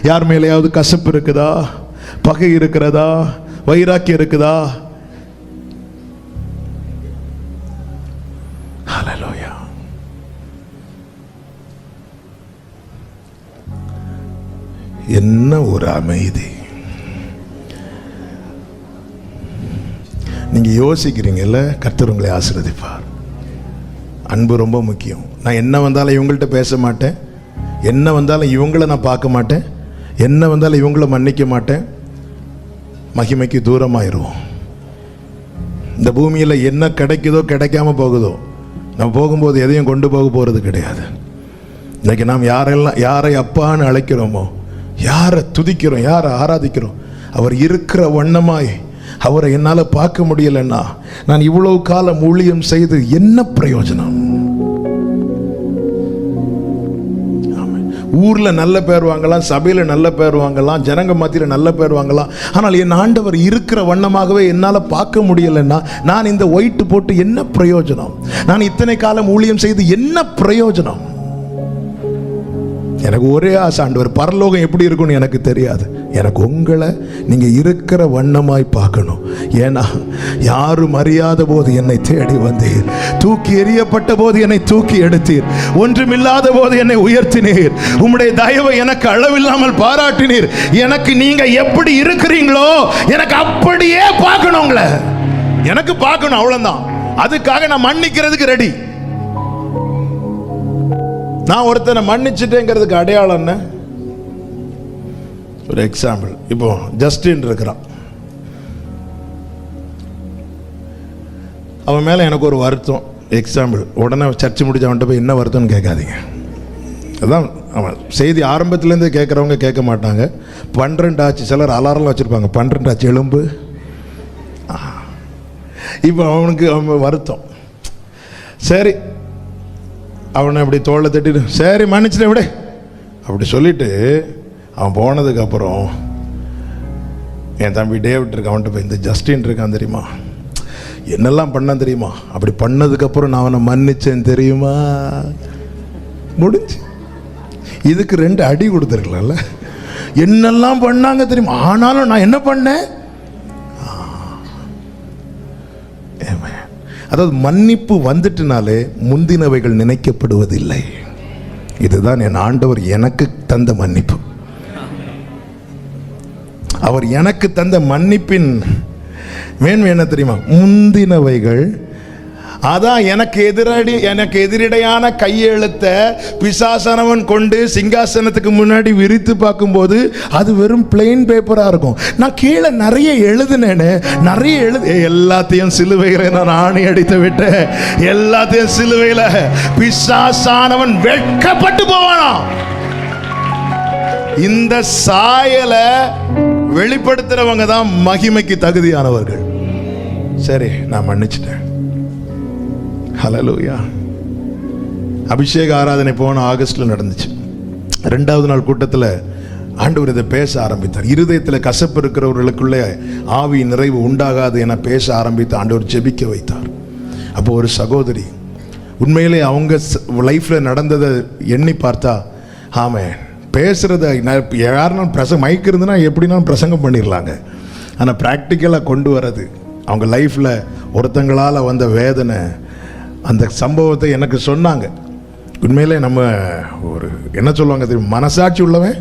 S1: யார் மேலேயாவது கசப்பு இருக்குதா? பகை இருக்கிறதா? வைராக்கியம் இருக்குதா? ஹல்லேலூயா. என்ன ஒரு அமைதி. நீங்க யோசிக்கிறீங்கல்ல, கர்த்தர் உங்களை ஆசீர்வதிப்பார். அன்பு ரொம்ப முக்கியம். நான் என்ன வந்தாலும் இவங்கள்ட்ட பேச மாட்டேன், என்ன வந்தாலும் இவங்கள நான் பார்க்க மாட்டேன், என்ன வந்தாலும் இவங்கள மன்னிக்க மாட்டேன். மகிமைக்கு தூரமாயிருவோம். இந்த பூமியில் என்ன கிடைக்குதோ கிடைக்காம போகுதோ, நம்ம போகும்போது எதையும் கொண்டு போக போறது கிடையாது. இன்னைக்கு நாம் யாரை அப்பான்னு அழைக்கிறோமோ, யாரை துதிக்கிறோம், யாரை ஆராதிக்கிறோம், அவர் இருக்கிற வண்ணமாய் அவரை என்னால் பார்க்க முடியலன்னா நான் இவ்வளவு காலம் ஊழியம் செய்து என்ன பிரயோஜனம்? ஊர்ல நல்ல பேர் வாங்கலாம், சபையில நல்ல பேர் வாங்கலாம், ஜனங்க மத்தியில நல்ல பேர் வாங்கலாம். ஆனால் என் ஆண்டவர் இருக்கிற வண்ணமாகவே என்னால் பார்க்க முடியலன்னா நான் இந்த ஒயிட் போட்டு என்ன பிரயோஜனம்? நான் இத்தனை காலம் ஊழியம் செய்து என்ன பிரயோஜனம்? எனக்கு ஒரே ஆசை, ஆண்டவர் பரலோகம் எப்படி இருக்கும்னு எனக்கு தெரியாது, எனக்கு உங்களை நீங்க இருக்கிற வண்ணமாய் பார்க்கணும். ஏன்னா யாரும் அறியாத போது என்னை தேடி வந்தீர், தூக்கி எறியப்பட்ட போது என்னை தூக்கி எடுத்தீர், ஒன்றுமில்லாத போது என்னை உயர்த்தினீர், உம்முடைய தயவை எனக்கு அளவில்லாமல் பாராட்டினீர். எனக்கு நீங்க எப்படி இருக்கிறீங்களோ எனக்கு அப்படியே பார்க்கணும், உங்களை எனக்கு பார்க்கணும், அவ்வளவுதான். அதுக்காக நான் மன்னிக்கிறதுக்கு ரெடி. நான் ஒருத்தனை மன்னிச்சுட்டேங்கிறதுக்கு அடையாளம் என்ன? ஒரு எக்ஸாம்பிள், இப்போ ஜஸ்டின் இருக்கிறான், அவன் மேலே எனக்கு ஒரு வருத்தம். எக்ஸாம்பிள், உடனே சர்ச்சு முடிஞ்ச அவன்கிட்ட போய் என்ன வருத்தம்னு கேட்காதீங்க. அதான் அவன் செய்தி ஆரம்பத்துலேருந்து கேட்குறவங்க கேட்க மாட்டாங்க. 12 ஆச்சு, சிலர் அலாரம் வச்சுருப்பாங்க, 12 ஆச்சு எலும்பு. இப்போ அவனுக்கு அவன் வருத்தம். சரி, அவனை அப்படி தோளை தட்டிட்டு சரி மன்னிச்சிட்டேன் விட அப்படி சொல்லிட்டு அவன் போனதுக்கப்புறம் என் தம்பி டேவிட் இருக்க, அவன்கிட்ட போய் இந்த ஜஸ்டின் இருக்கான் தெரியுமா, என்னெல்லாம் பண்ணான் தெரியுமா, அப்படி பண்ணதுக்கப்புறம் நான் அவனை மன்னிச்சேன் தெரியுமா, முடிஞ்சு. இதுக்கு 2 அடி கொடுத்துருக்கலாம்ல. என்னெல்லாம் பண்ணாங்க தெரியுமா, ஆனாலும் நான் என்ன பண்ணேன்? அதாவது மன்னிப்பு வந்துட்டுனாலே முந்தினவைகள் நினைக்கப்படுவதில்லை. இதுதான் என் ஆண்டவர் எனக்கு தந்த மன்னிப்பு. அவர் எனக்கு தந்த மன்னிப்பின் மேன்மை என்ன தெரியுமா? முந்தினவைகள். அதான் எனக்கு எதிரடையான கையெழுத்த பிசாசானவன் கொண்டு சிங்காசனத்துக்கு முன்னாடி விரித்து பார்க்கும்போது அது வெறும் பிளெயின் பேப்பரா இருக்கும். நான் கீழே நிறைய எழுதுனேன்னு, எல்லாத்தையும் சிலுவையில நான் ஆணி அடித்து விட்டேன், எல்லாத்தையும் சிலுவையில. பிசாசானவன் வெட்கப்பட்டு போவானா? இந்த சாயலை வெளிப்படுத்துறவங்க தான் மகிமைக்கு தகுதியானவர்கள். சரி, நான் மன்னிச்சிட்டேன். ஹல்லேலூயா. அபிஷேக ஆராதனை போன ஆகஸ்ட்ல நடந்துச்சு. 2வது நாள் கூட்டத்தில் ஆண்டவர் இதை பேச ஆரம்பித்தார். இருதயத்தில் கசப்பு இருக்கிறவர்களுக்குள்ளே ஆவி நிறைவு உண்டாகாது என பேச ஆரம்பித்து ஆண்டவர் ஜெபிக்க வைத்தார். அப்போ ஒரு சகோதரி உண்மையிலே அவங்க லைஃப்பில் நடந்ததை எண்ணி பார்த்தா, ஆமாம் பேசுகிறத யாருனாலும் மைக் இருந்துன்னா எப்படினாலும் பிரசங்கம் பண்ணிடலாங்க. ஆனால் ப்ராக்டிக்கலாக கொண்டு வர்றது அவங்க லைஃப்பில் ஒருத்தங்களால் வந்த வேதனை, அந்த சம்பவத்தை எனக்கு சொன்னாங்க. உண்மையிலே நம்ம ஒரு என்ன சொல்லுவாங்க தெரியும், மனசாட்சி உள்ளவன்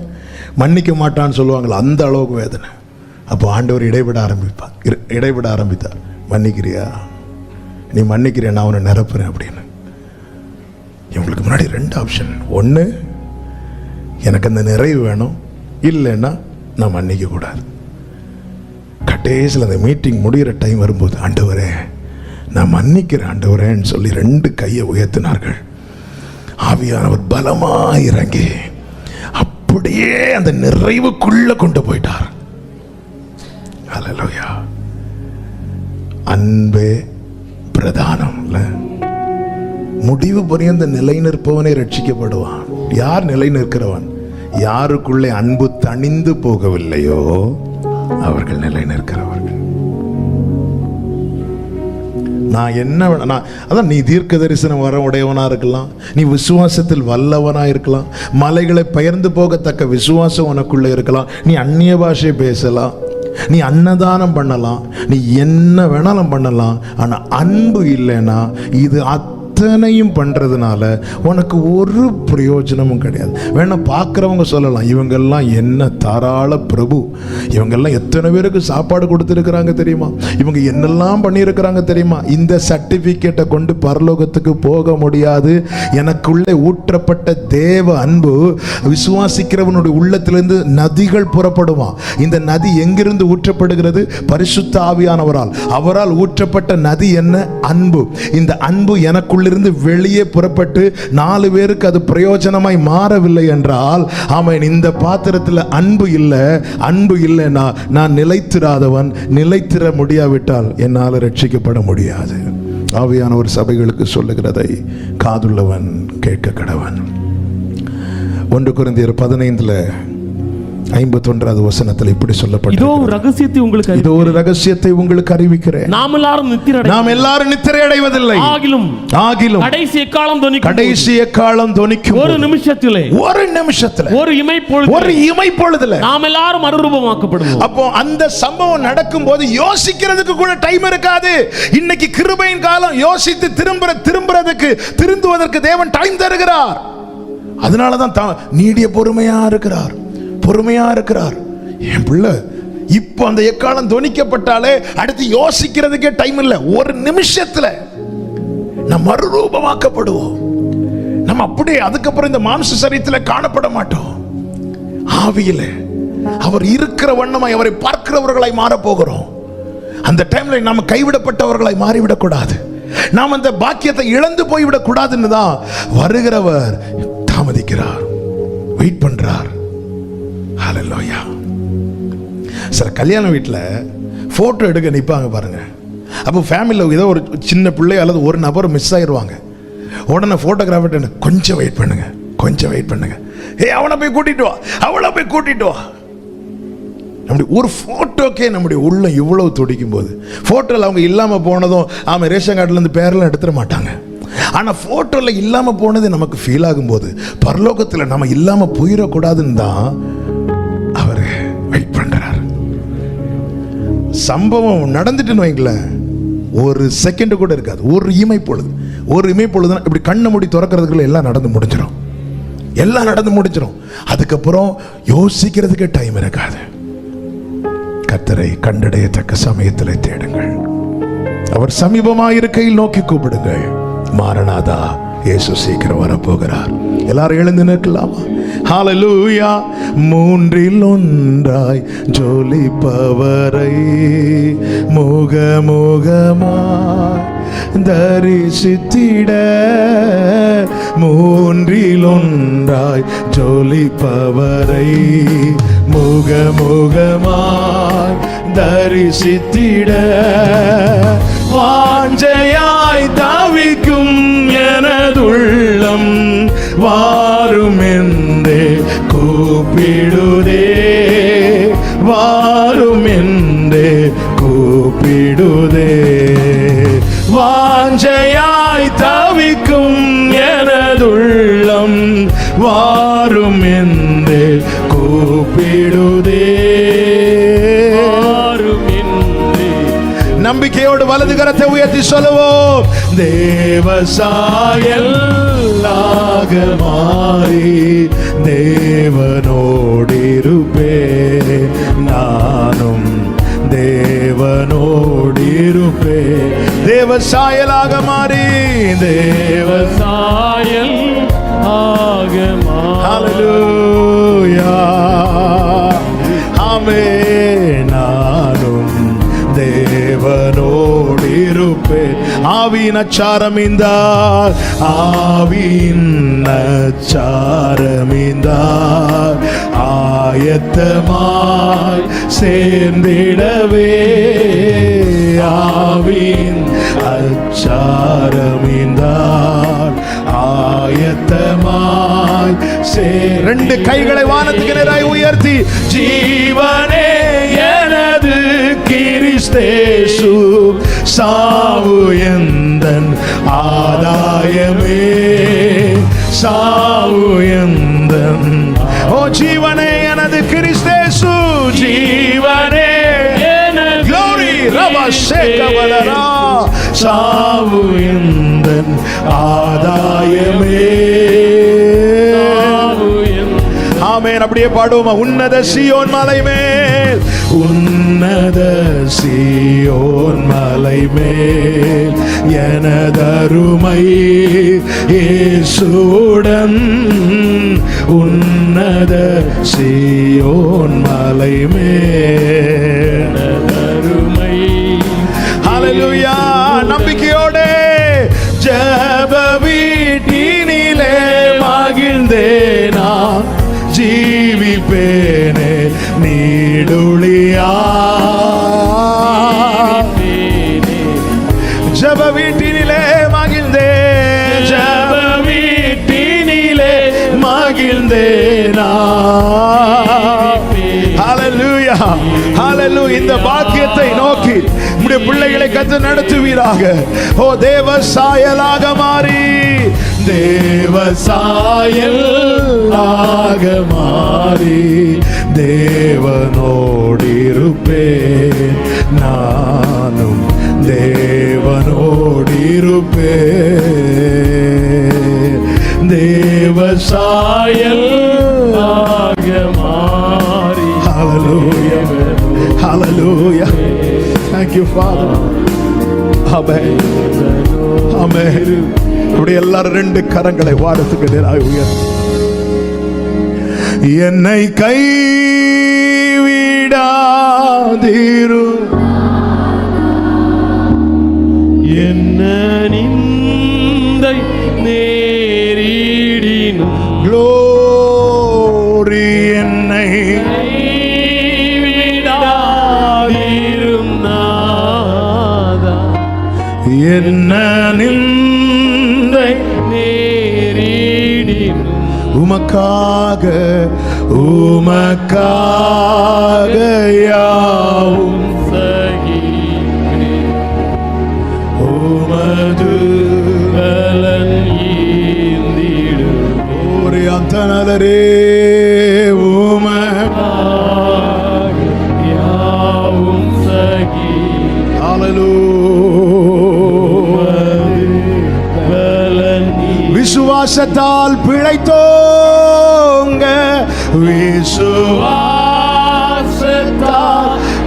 S1: மன்னிக்க மாட்டான்னு சொல்லுவாங்களா, அந்த அளவுக்கு வேதனை. அப்போ ஆண்டவர் இடைவிட ஆரம்பித்தார். மன்னிக்கிறியா, நீ மன்னிக்கிறியா, நான் அவனை நிரப்புறேன் அப்படின்னு. இவங்களுக்கு முன்னாடி 2 ஆப்ஷன். ஒன்று, எனக்கு அந்த நிறைவு வேணும், இல்லைன்னா நான் மன்னிக்க கூடாது. கடைசியில் அந்த மீட்டிங் முடிகிற டைம் வரும்போது, ஆண்டவரே நான் மன்னிக்கிறேன் ஆண்டவரேன்னு சொல்லி 2 கையை உயர்த்தினார்கள். ஆவியானவர் பலமாக இறங்கி அப்படியே அந்த நிறைவுக்குள்ள கொண்டு போயிட்டார். ஹல்லேலூயா. அன்பே பிரதானம். முடிவு பரியந்த நிலை நிற்பவனே ரட்சிக்கப்படுவான். யார் நிலை நிற்கிறவன்? யாருக்குள்ளே அன்பு தணிந்து போகவில்லையோ அவர்கள் நிலை நிற்கிறவர்கள். நான் என்ன வேணா, அதான் நீ தீர்க்க தரிசனம் வர உடையவனா இருக்கலாம், நீ விசுவாசத்தில் வல்லவனா இருக்கலாம், மலைகளை பெயர்ந்து போகத்தக்க விசுவாசம் உனக்குள்ள இருக்கலாம், நீ அந்நிய பாஷை பேசலாம், நீ அன்னதானம் பண்ணலாம், நீ என்ன வேணாலும் பண்ணலாம். ஆனா அன்பு இல்லைன்னா இது அத்தனையும் பண்றதுனால உனக்கு ஒரு பிரயோஜனமும் கிடையாது. வேணா பார்க்குறவங்க சொல்லலாம், இவங்கெல்லாம் என்ன தாராள பிரபு, இவங்கெல்லாம் எத்தனை பேருக்கு சாப்பாடு கொடுத்துருக்குறாங்க தெரியுமா, இவங்க என்னெல்லாம் பண்ணியிருக்கிறாங்க தெரியுமா. இந்த சர்டிஃபிகேட்டை கொண்டு பரலோகத்துக்கு போக முடியாது. எனக்குள்ளே ஊற்றப்பட்ட தேவ அன்பு விசுவாசிக்கிறவனுடைய உள்ளத்திலிருந்து நதிகள் புறப்படுமா. இந்த நதி எங்கிருந்து ஊற்றப்படுகிறது? பரிசுத்த ஆவியானவரால். அவரால் ஊற்றப்பட்ட நதி என்ன? அன்பு. இந்த அன்பு எனக்குள்ள இருந்து வெளியே புறப்பட்டு 4 பேருக்கு அது பிரயோஜனமாய் மாறவில்லை என்றால், ஆமென், இந்த பாத்திரத்தில் அன்பு இல்லை. அன்பு இல்லைன்னா நான் நிலைத்திராதவன். நிலைத்திர முடியாவிட்டால் என்னால் ரட்சிக்கப்பட முடியாது. ஆவியான ஒரு சபைகளுக்கு சொல்லுகிறதை காதுள்ளவன் கேட்க கடவன். 1 கொரிந்தியர் 15:51 வசனத்தில் இப்படி சொல்லப்பட்டது, இதோ ஒரு ரகசியத்தை உங்களுக்கு அறிவிக்கிறேன், நாம் எல்லாரும் நித்திரை அடைவதில்லை, ஆகிலும் கடைசி எக்காலம் தொனிக்கும் ஒரு நிமிஷத்திலே ஒரு இமை பொழுதுல நாம் எல்லாரும் மறுரூபமாக்கப்படுவோம். அப்போ அந்த சம்பவம் நடக்கும் போது யோசிக்கிறதுக்கு கூட டைம் இருக்காது. இன்னைக்கு கிருபையின் காலம். யோசித்து திரும்புறதுக்கு திருந்துவதற்கு தேவன் டைம் தருகிறார். அதனாலதான் நீடிய பொறுமையா இருக்கிறார். என் பிள்ளை இப்போ அந்த எக்காலம் தொனிக்கப்பட்டாலே அடுத்து யோசிக்கிறதுக்கே டைம் இல்லை. ஒரு நிமிஷத்துல நம்ம மறுரூபமாக்கப்படுவோம். நம்ம அப்படியே அதுக்கப்புறம் இந்த மாம்ச சரீரத்தில் காணப்பட மாட்டோம். ஆவியில அவர் இருக்கிற வண்ணமாய் அவரை பார்க்கிறவர்களாய் மாற போகிறோம். அந்த டைம்ல நாம கைவிடப்பட்டவர்களாய் மாறிவிடக்கூடாது. நாம் அந்த பாக்கியத்தை இழந்து போய்விடக் கூடாதுன்னு தான் வருகிறவர் தாமதிக்கிறார், வெயிட் பண்றார். ஹல்லேலூயா. சில கல்யாண வீட்டில் ஃபோட்டோ எடுக்க நிற்பாங்க பாருங்க. அப்போ ஃபேமிலியில் ஏதோ ஒரு சின்ன பிள்ளை அல்லது ஒரு நபர் மிஸ் ஆயிடுவாங்க. உடனே ஃபோட்டோகிராஃபர் கொஞ்சம் வெயிட் பண்ணுங்க, அவனை போய் கூட்டிட்டு வா, அவளை போய் கூட்டிட்டு வா. நம்முடைய ஒரு ஃபோட்டோக்கே நம்முடைய உள்ளம் இவ்வளவு துடிக்கும் போது, ஃபோட்டோவில் அவங்க இல்லாமல் போனதும் ஆமாம் ரேஷன் கார்டுலேருந்து பேரெல்லாம் எடுத்துட மாட்டாங்க. ஆனால் ஃபோட்டோவில் இல்லாமல் போனது நமக்கு ஃபீல் ஆகும்போது பரலோகத்தில் நம்ம இல்லாமல் போயிடக்கூடாதுன்னு தான் அவர் வெயிட் பண்றார். சம்பவம் நடந்துட்டுன்னு வைங்களேன், ஒரு செகண்ட் கூட இருக்காது. ஒரு இமை பொழுது இப்படி கண்ணை மூடி திறக்கிறதுக்குள்ள எல்லாம் நடந்து முடிஞ்சிடும். அதுக்கப்புறம் யோசிக்கிறதுக்கே டைம் இருக்காது. கர்த்தரை கண்டடையத்தக்க சமயத்தில் தேடுங்கள். அவர் சமீபமாக இருக்கையில் நோக்கி கூப்பிடுங்கள். மாரநாதா, இயேசு சீக்கிரம் வரப்போகிறார். எல்லாரும் எழுந்து நிற்கலாமா? ஹல்லேலூயா. 3இல் 1 ஜொலிப்பவரை முகமுகமாய் தரிசித்திட, 3இல் 1 ஜொலிப்பவரை முகமுகமாய் தரிசித்திட, வாஞ்சையாய் தவிக்கும் எனதுள்ளம் வாரும் என்றே கூப்பிடுதே, வாரும் என்றே கூப்பிடுதே. வாஞ்சையாய் தவிக்கும் எனதுள்ளம் வாரும் என்றே கூப்பிடுதே. நம்பிக்கையோடு வலது கரத்தை உயர்த்தி சொல்லுவோம். தேவசாயல்லாக மாறி தேவனோடிருப்பேன், நானும் தேவனோடிருப்பேன். தேவசாயலாக மாறி தேவசாயல் ஆக மாறி. ஹல்லேலூயா, ஆமென். நானும் தேவனோடிருப்பேன். ஆவியின் அச்சாரமிந்தார், ஆவியின் அச்சாரமிந்தார், ஆயத்தமாய் சேர்ந்திடவே. ஆவியின் அச்சாரமிந்தார், ஆயத்தமாய் ரெண்டு கைகளை வானத்துக்கு நேராய் உயர்த்தி, ஜீவனே எனது கிறிஸ்தேசு, சாவு எந்தன் ஆதாயமே, சாவு எந்தன். ஓ ஜீவனே எனது கிறிஸ்தேசு, ஜீவனே glory ரபஷேகவலரா, சாவு எந்தன் ஆதாயமே. ஆமென். அப்படியே பாடுவோமா? உன்னத சீயோன் மலை மேல், உன்னத சீயோன் மலை மேல் எனதருமை இயேசுவுடன், உன்னத சீயோன் மலை மேல் எனதருமை. ஹல்லேலூயா. நம்பிக்கையோடு ஜெப வீட்டினிலே மகிழ்ந்தேனா, ஜீவிப்பேனே நீடுளியா. ஜெப வீட்டினிலே மகிழ்ந்தே, ஜெப வீட்டினிலே மகிழ்ந்தேனா. ஹல்லேலூயா, ஹல்லேலூயா. இந்த பாக்கியத்தை நோக்கி நம்முடைய பிள்ளைகளை கத்து நடத்துவீராக. ஓ தேவசாயலாக மாறி, தேவசாயலாக மாறி தேவனோடிருப்பேன், நானும் தேவனோடிருப்பேன். தேவசாயலாக மாறி. ஹல்லேலூயா, ஹல்லேலூயா. Thank you, Father. Amen. Amen. அப்படியே எல்லாரும் ரெண்டு கரங்களை வானத்துக்கு நேராக உயர்த்தி, என்னை கைவிடாதீரு,
S2: என்ன நிந்தை நேரிடினும்,
S1: glory என்னை
S2: கைவிடாதீரும் நாதா,
S1: என்ன நிந்தை
S2: நேரிடினும்,
S1: உமக்காக உமக்காக யாவும்
S2: சகிக்கிறேன்,
S1: உமது
S2: பலன் ஈந்திடும்,
S1: ஒரு அந்தனரே உமக்காக
S2: யாவும் சகி.
S1: விசுவாசத்தால் பிழைத்தோங்க, விசுவாசத்தால்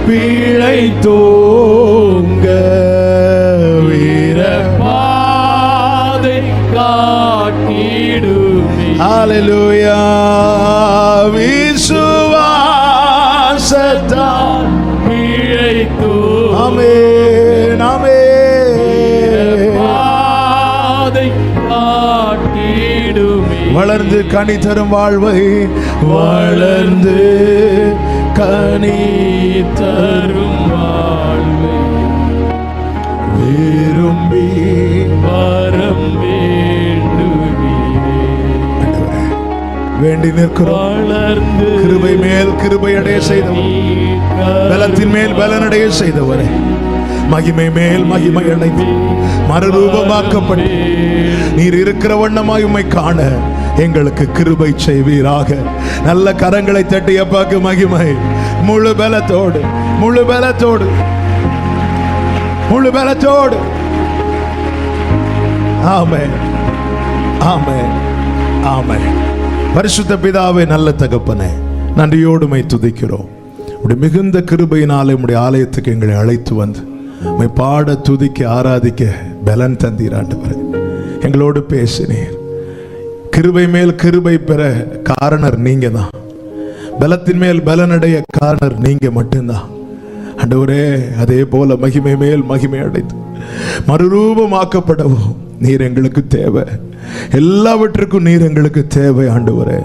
S1: பிழைத்தோங்க,
S2: வீரபாதை காட்டிடுமே.
S1: ஹல்லேலூயா. விசுவாசத்தால்
S2: பிழைத்தோ.
S1: ஆமென், ஆமென்.
S2: பாதை காட்டிடுமே.
S1: வளர்ந்து கனி தரும் வாழ்வை, வளர்ந்து கனி
S2: தரும் வாழ்வை
S1: விரும்பி
S2: வரம் வேண்டுகிறேன்.
S1: வேண்டி நிற்கிறோம். கிருபை மேல் கிருபை அடைய செய்தவர், பலத்தின் மேல் பலனடைய செய்தவரே, மகிமை மேல் மகிமை அடைந்து மறுரூபமாக்கப்பட்டு நீர் இருக்கிற வண்ணமாய் உம்மை காண எங்களுக்கு கிருபை செய்வீராக. நல்ல கரங்களை தட்டி அப்பாக்கு மகிமை. முழு பலத்தோடு முழு பலத்தோடு முழு பலத்தோடு. ஆமென், ஆமென், ஆமென். பரிசுத்த பிதாவே, நல்ல தகப்பனே, நன்றியோடு உம்மை துதிக்கிறோம். உடைய மிகுந்த கிருபையினாலே உம்முடைய ஆலயத்துக்கு எங்களை அழைத்து வந்து உம்மை பாட, துதிக்க, ஆராதிக்க பலன் தந்தீர் ஆண்டவரே. எங்களோடு பேசினீர். கிருபை மேல் கிருபை பெற காரணர் நீங்க தான். பலத்தின் மேல் பலனடைய காரணர் நீங்க மட்டும்தான் ஆண்டவரே. அதே போல மகிமை மேல் மகிமை அடைந்து மறுரூபமாக்கப்படவும் நீர் எங்களுக்கு தேவை. எல்லாவற்றுக்கும் நீர் எங்களுக்கு தேவை ஆண்டவரே.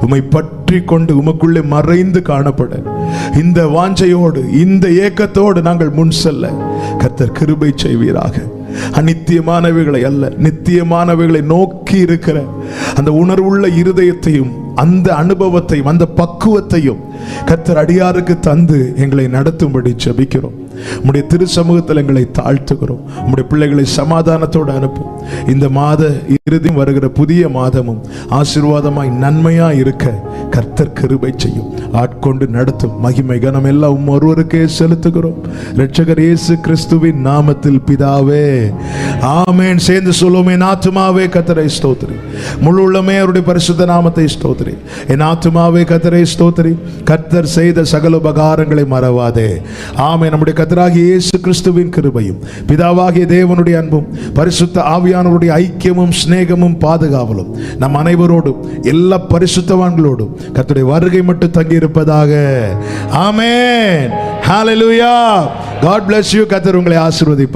S1: உம்மை பற்றி கொண்டு உமக்குள்ளே மறைந்து காணப்பட இந்த வாஞ்சையோடு, இந்த ஏக்கத்தோடு நாங்கள் முன் செல்ல கர்த்தர் கிருபை செய்வீராக. அநித்தியமானவைகளை அல்ல, நித்தியமானவைகளை நோக்கி இருக்கிற அந்த உணர்வுள்ள இருதயத்தையும், அந்த அனுபவத்தையும், அந்த பக்குவத்தையும் கர்த்தர் அடியாருக்கு தந்து எங்களை நடத்தும்படி ஜெபிக்கிறோம். உம்முடைய திரு சமூகத்தில் எங்களை தாழ்த்துகிறோம். உம்முடைய பிள்ளைகளை சமாதானத்தோடு அனுப்பும். இந்த மாத இறுதியும் வருகிற புதிய மாதமும் ஆசீர்வாதமாய் நன்மையாய் இருக்க கர்த்தர் கிருபை செய்யும். ஆட்கொண்டு நடத்தும். மகிமை கனம் எல்லாம் ஒருவருக்கே செலுத்துகிறோம். இரட்சகர் இயேசு கிறிஸ்துவின் நாமத்தில் பிதாவே, ஆமென். சேர்ந்து சொல்லுவோம். என் ஆத்துமாவே கர்த்தரை ஸ்தோத்திரி, முழு உள்ளமே அவருடைய பரிசுத்த நாமத்தை ஸ்தோத்திரி. என் ஆத்துமாவே கர்த்தரை ஸ்தோத்திரி, கர்த்தர் செய்த சகல உபகாரங்களை மறவாதே. ஆமென். நம்முடைய கர்த்தராகிய இயேசு கிறிஸ்துவின் கிருபையும், பிதாவாகிய தேவனுடைய அன்பும், பரிசுத்த ஆவியானவருடைய ஐக்கியமும் சிநேகமும் பாதுகாவலும் நம் அனைவரோடும் எல்லா பரிசுத்தவான்களோடும் கர்த்தருடைய வருகை மட்டும் தங்கி இருப்பதாக. ஆமென். ஹalleluya. God bless you. கர்த்தர் உங்களை ஆசீர்வதிப்பார்.